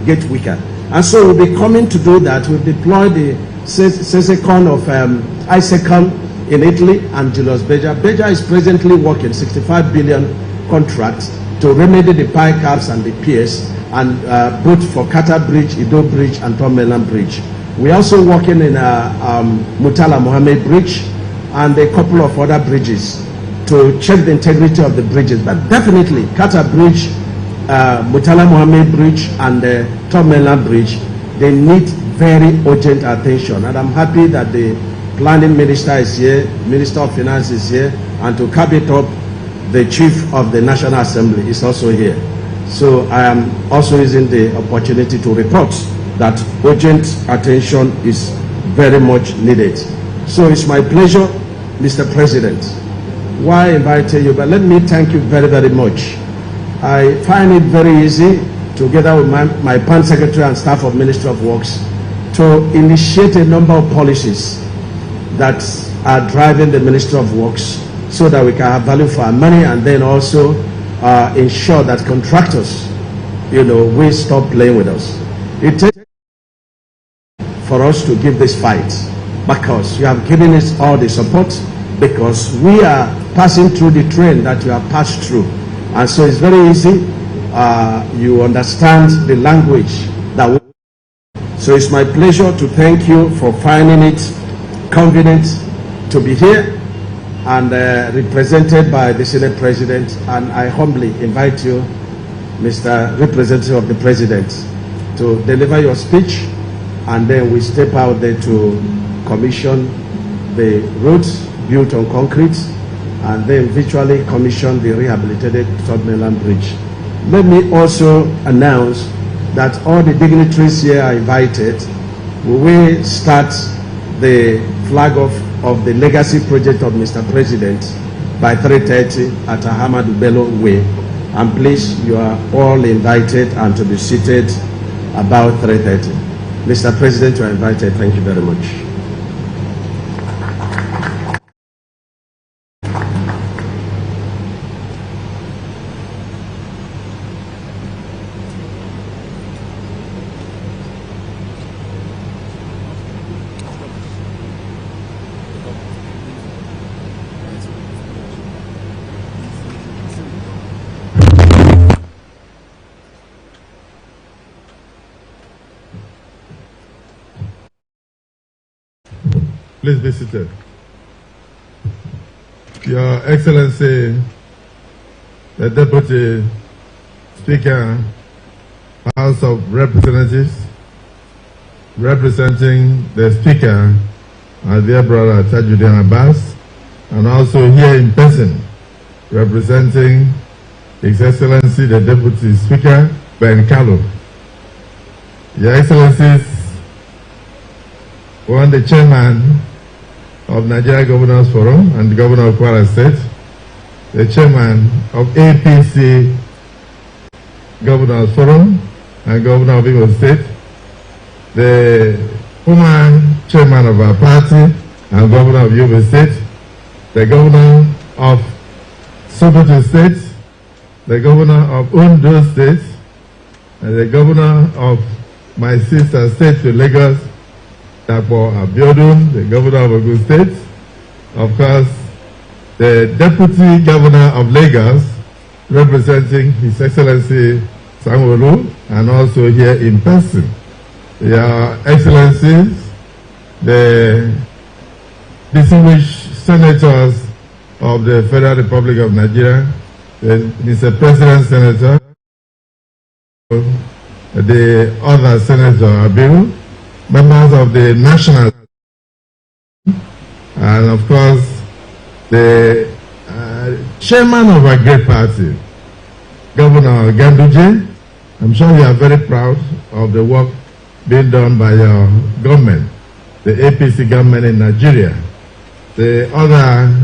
get weaker. And so we'll be coming to do that. We've deployed the Sesecon of Isecon in Italy and Julius Berger. Berger is presently working 65 billion contracts to remedy the pie caps and the piers, and both for Qatar Bridge, Ido Bridge, and Third Mainland Bridge. We're also working in Murtala Mohammed Bridge and a couple of other bridges to check the integrity of the bridges. But definitely, Qatar Bridge, Murtala Mohammed Bridge, and Third Mainland Bridge, they need very urgent attention. And I'm happy that the planning minister is here, Minister of Finance is here, and to cap it up, the Chief of the National Assembly is also here. So I am also using the opportunity to report that urgent attention is very much needed. So it's my pleasure, Mr. President, why I invited you, but let me thank you very, very much. I find it very easy, together with my PAN Secretary and staff of Ministry of Works, to initiate a number of policies that are driving the Ministry of Works so that we can have value for our money, and then also ensure that contractors, will stop playing with us. It takes for us to give this fight, because you have given us all the support, because we are passing through the train that you have passed through. And so it's very easy. You understand the language that we. So it's my pleasure to thank you for finding it convenient to be here and represented by the Senate President. And I humbly invite you, Mr. Representative of the President, to deliver your speech, and then we step out there to commission the roads built on concrete, and then virtually commission the rehabilitated Third Mainland Bridge. Let me also announce that all the dignitaries here are invited. We will start the flag off of the legacy project of Mr. President by 3:30 at Ahmadu Bello Way. And please, you are all invited and to be seated about 3:30. Mr. President, you are invited. Thank you very much. Please be seated. Your Excellency, the Deputy Speaker, House of Representatives, representing the Speaker, our dear brother Tajuddin Abbas, and also here in person, representing His Excellency, the Deputy Speaker, Ben Kalu. Your Excellencies, one, the Chairman of Nigeria Governors Forum and the Governor of Kwara State, the Chairman of APC Governors Forum and Governor of Imo State, the former Chairman of our party and Governor of Yobe State, the Governor of Sokoto State, the Governor of Ondo State, and the Governor of my sister state to Lagos, Dapo Abiodun, the Governor of Ogun State, of course, the Deputy Governor of Lagos, representing His Excellency Sanwo-Olu, and also here in person, Your Excellencies, the distinguished senators of the Federal Republic of Nigeria, Mr. President Senator, the other Senator Abiru, members of the National, and of course the chairman of our great party, Governor Ganduje. I'm sure you are very proud of the work being done by your government, the APC government in Nigeria. The other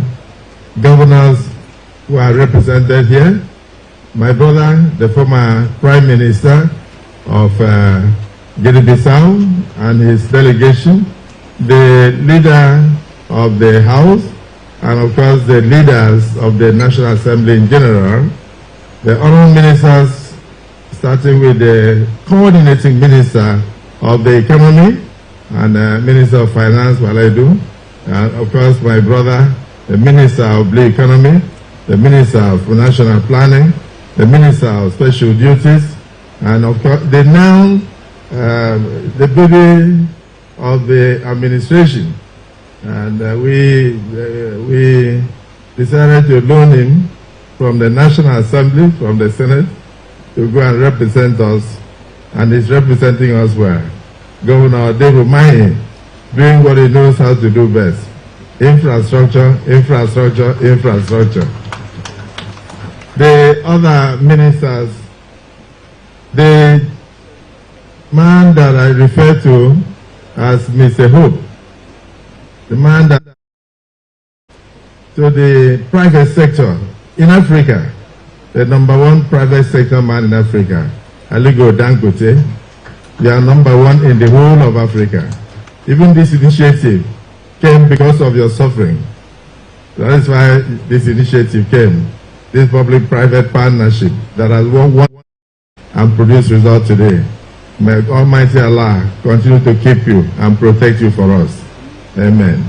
governors who are represented here, my brother, the former Prime Minister of Guinea-Bissau and his delegation, the leader of the House, and of course the leaders of the National Assembly in general, the honorable ministers, starting with the coordinating minister of the economy and Minister of Finance, Walaidu, and of course my brother, the Minister of Blue Economy, the Minister of National Planning, the Minister of Special Duties, and of course the baby of the administration. And we decided to loan him from the National Assembly, from the Senate, to go and represent us, and he's representing us well. Governor Devo Mahi, doing what he knows how to do best. Infrastructure, infrastructure, infrastructure. The other ministers, the man that I refer to as Mr. Hope, the man that to the private sector in Africa, the #1 private sector man in Africa, Aliko Dangote. You are #1 in the whole of Africa. Even this initiative came because of your suffering. That is why this initiative came, this public-private partnership that has worked and produced results today. May Almighty Allah continue to keep you and protect you for us. Amen.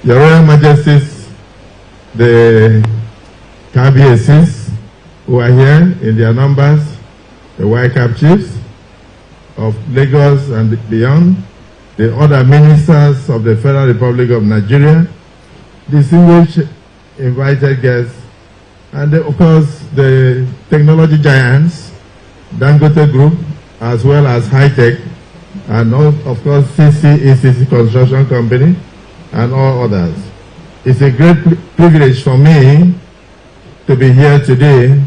Your Royal Majesties, the KBACs who are here in their numbers, the YCAP chiefs of Lagos and beyond, the other ministers of the Federal Republic of Nigeria, distinguished invited guests, and of course the technology giants, Dangote Group, as well as High Tech, and of course ECC Construction Company, and all others. It's a great privilege for me to be here today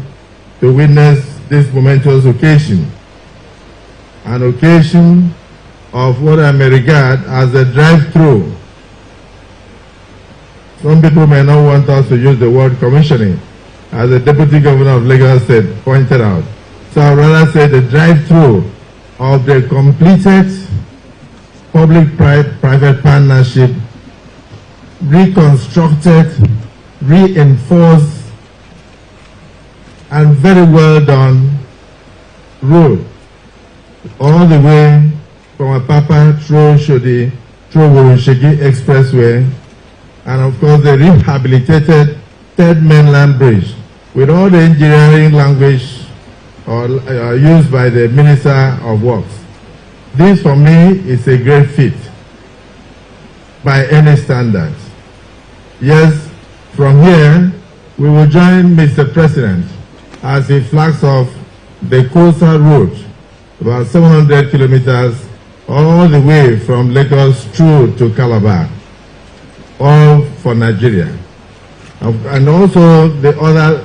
to witness this momentous occasion, an occasion of what I may regard as a drive-through. Some people may not want us to use the word commissioning, as the Deputy Governor of Lagos State pointed out. So I'd rather say the drive-through of the completed public-private partnership, reconstructed, reinforced, and very well done road, all the way from Apapa through Shodi, through Wurushigi Expressway, and of course the rehabilitated Third Mainland Bridge, with all the engineering language used by the Minister of Works. This for me is a great feat by any standards. Yes, from here we will join Mr. President as he flags off the coastal route, about 700 kilometers, all the way from Lagos through to Calabar, all for Nigeria. And also the other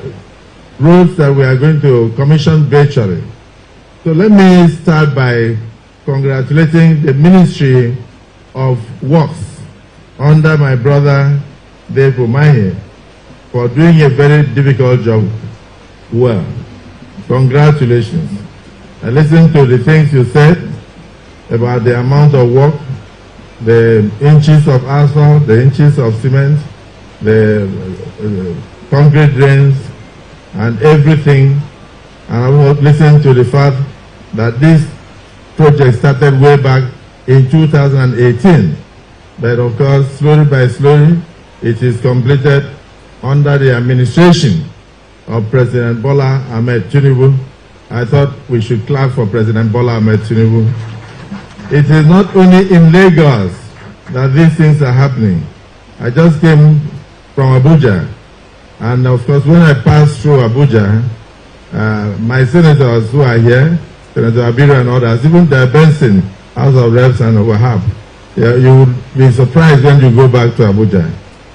roads that we are going to commission virtually. So let me start by congratulating the Ministry of Works under my brother Dave Umahi for doing a very difficult job well. Congratulations. I listened to the things you said about the amount of work, the inches of asphalt, the inches of cement, the concrete drains, and everything. And I will listen to the fact that this project started way back in 2018. But of course, slowly by slowly, it is completed under the administration of President Bola Ahmed Tinubu. I thought we should clap for President Bola Ahmed Tinubu. It is not only in Lagos that these things are happening. I just came from Abuja, and of course when I passed through Abuja, my senators who are here, Senator Abiru and others, even the Benson, House of Reps and Wahab, you will be surprised when you go back to Abuja.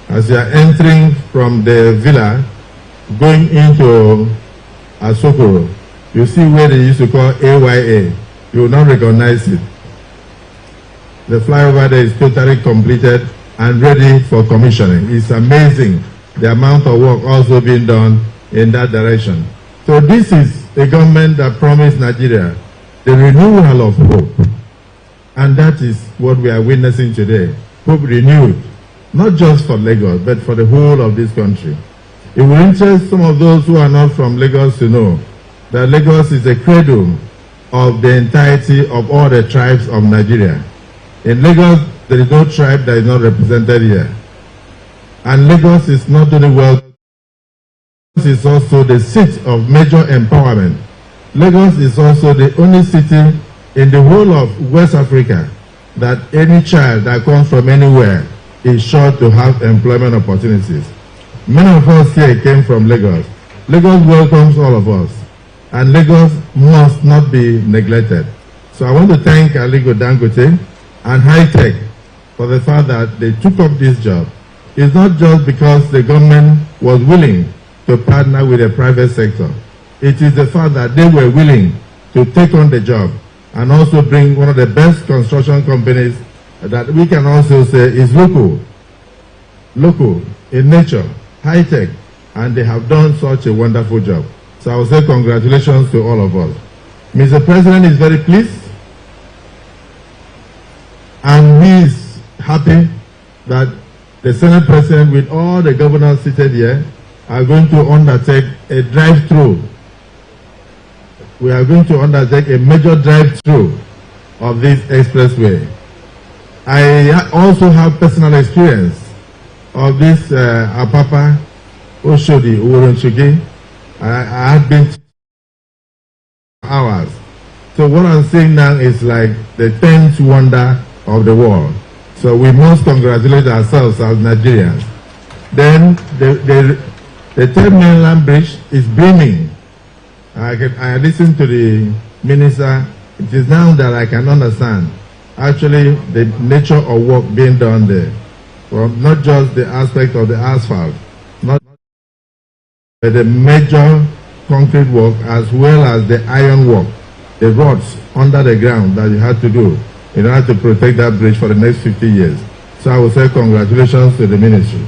As you are entering from the villa, going into Asokoro, you see where they used to call AYA. You will not recognize it. The flyover there is totally completed and ready for commissioning. It's amazing the amount of work also being done in that direction. So this is a government that promised Nigeria the renewal of hope. And that is what we are witnessing today. Hope renewed, not just for Lagos, but for the whole of this country. It will interest some of those who are not from Lagos to know that Lagos is a cradle of the entirety of all the tribes of Nigeria. In Lagos, there is no tribe that is not represented here. And Lagos is not only wealth, Lagos is also the seat of major empowerment. Lagos is also the only city in the whole of West Africa that any child that comes from anywhere is sure to have employment opportunities. Many of us here came from Lagos. Lagos welcomes all of us, and Lagos must not be neglected. So I want to thank Aliko Dangote and High Tech for the fact that they took up this job. It's not just because the government was willing to partner with the private sector. It is the fact that they were willing to take on the job and also bring one of the best construction companies that we can also say is local local, in nature, high-tech, and they have done such a wonderful job. So I will say congratulations to all of us. Mr. President is very pleased, and he is happy that the Senate President, with all the governors seated here, are going to undertake a drive-through. We are going to undertake a major drive-through of this expressway. I also have personal experience of this Apapa Oshodi Uworonchoge. I have been hours. So what I'm saying now is like the 10th wonder of the world. So we must congratulate ourselves as Nigerians. Then the third mainland bridge is brimming. I listened to the minister. It is now that I can understand actually the nature of work being done there. Well, not just the aspect of the asphalt, not but the major concrete work as well as the iron work, the rods under the ground that you had to do in order to protect that bridge for the next 50 years. So I will say congratulations to the ministry.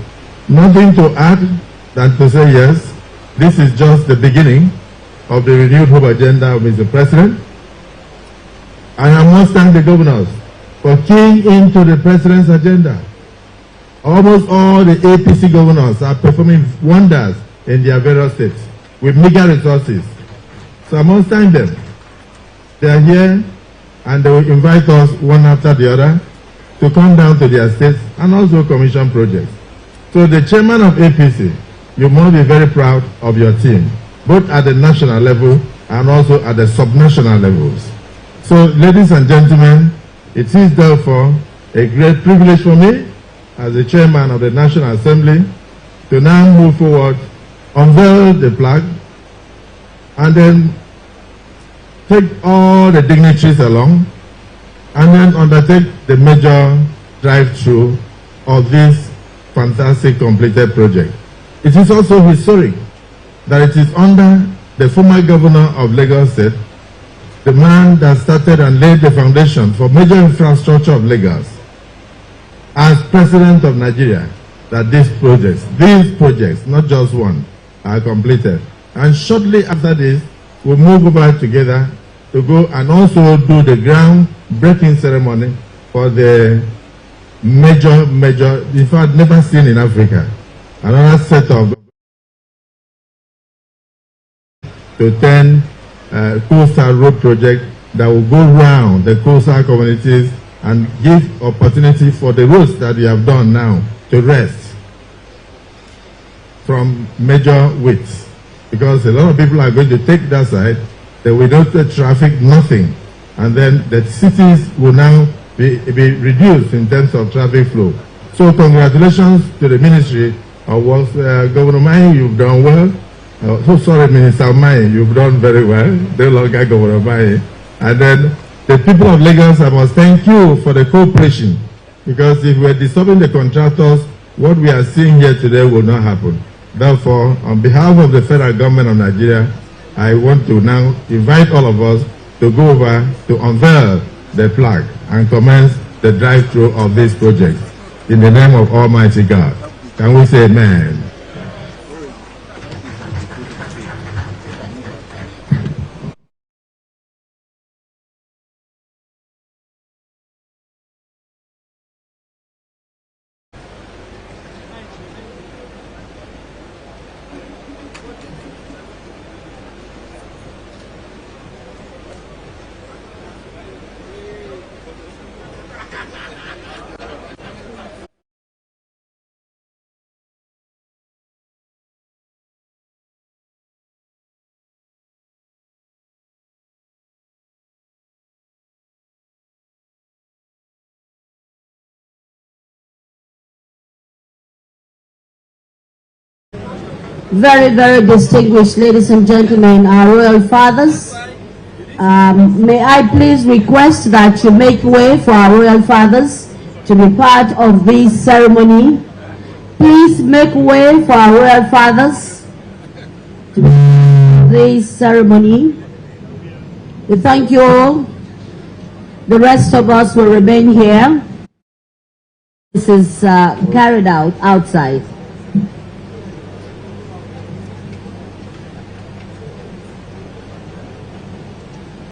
Nothing to add than to say yes, this is just the beginning of the renewed hope agenda of Mr. President. And I must thank the governors for keying into the President's agenda. Almost all the APC governors are performing wonders in their various states with meager resources. So I must thank them. They are here and they will invite us one after the other to come down to their states and also commission projects. So the chairman of APC, you must be very proud of your team, both at the national level and also at the subnational levels. So ladies and gentlemen, it is therefore a great privilege for me as the chairman of the National Assembly to now move forward, unveil the flag, and then take all the dignitaries along, and then undertake the major drive-through of this fantastic completed project. It is also historic that it is under the former governor of Lagos State, the man that started and laid the foundation for major infrastructure of Lagos, as president of Nigeria, that these projects, not just one, are completed. And shortly after this, we'll move over together to go and also do the ground-breaking ceremony for the major, in fact, never seen in Africa, another set of to 10 coastal road project that will go round the coastal communities and give opportunity for the roads that we have done now to rest from major widths. Because a lot of people are going to take that side, they will not traffic nothing, and then the cities will now be reduced in terms of traffic flow. So congratulations to the Ministry of Works. Governor Mai, you've done well. So sorry, Minister Mai, you've done very well. No longer Governor Mai. And then the people of Lagos, I must thank you for the cooperation, because if we're disturbing the contractors, what we are seeing here today will not happen. Therefore, on behalf of the federal government of Nigeria, I want to now invite all of us to go over to unveil the flag and commence the drive-through of this project. In the name of Almighty God. Can we say amen? Very, very distinguished ladies and gentlemen, our royal fathers. May I please request that you make way for our royal fathers to be part of this ceremony. Please make way for our royal fathers to this ceremony. We thank you all. The rest of us will remain here. This is carried out outside.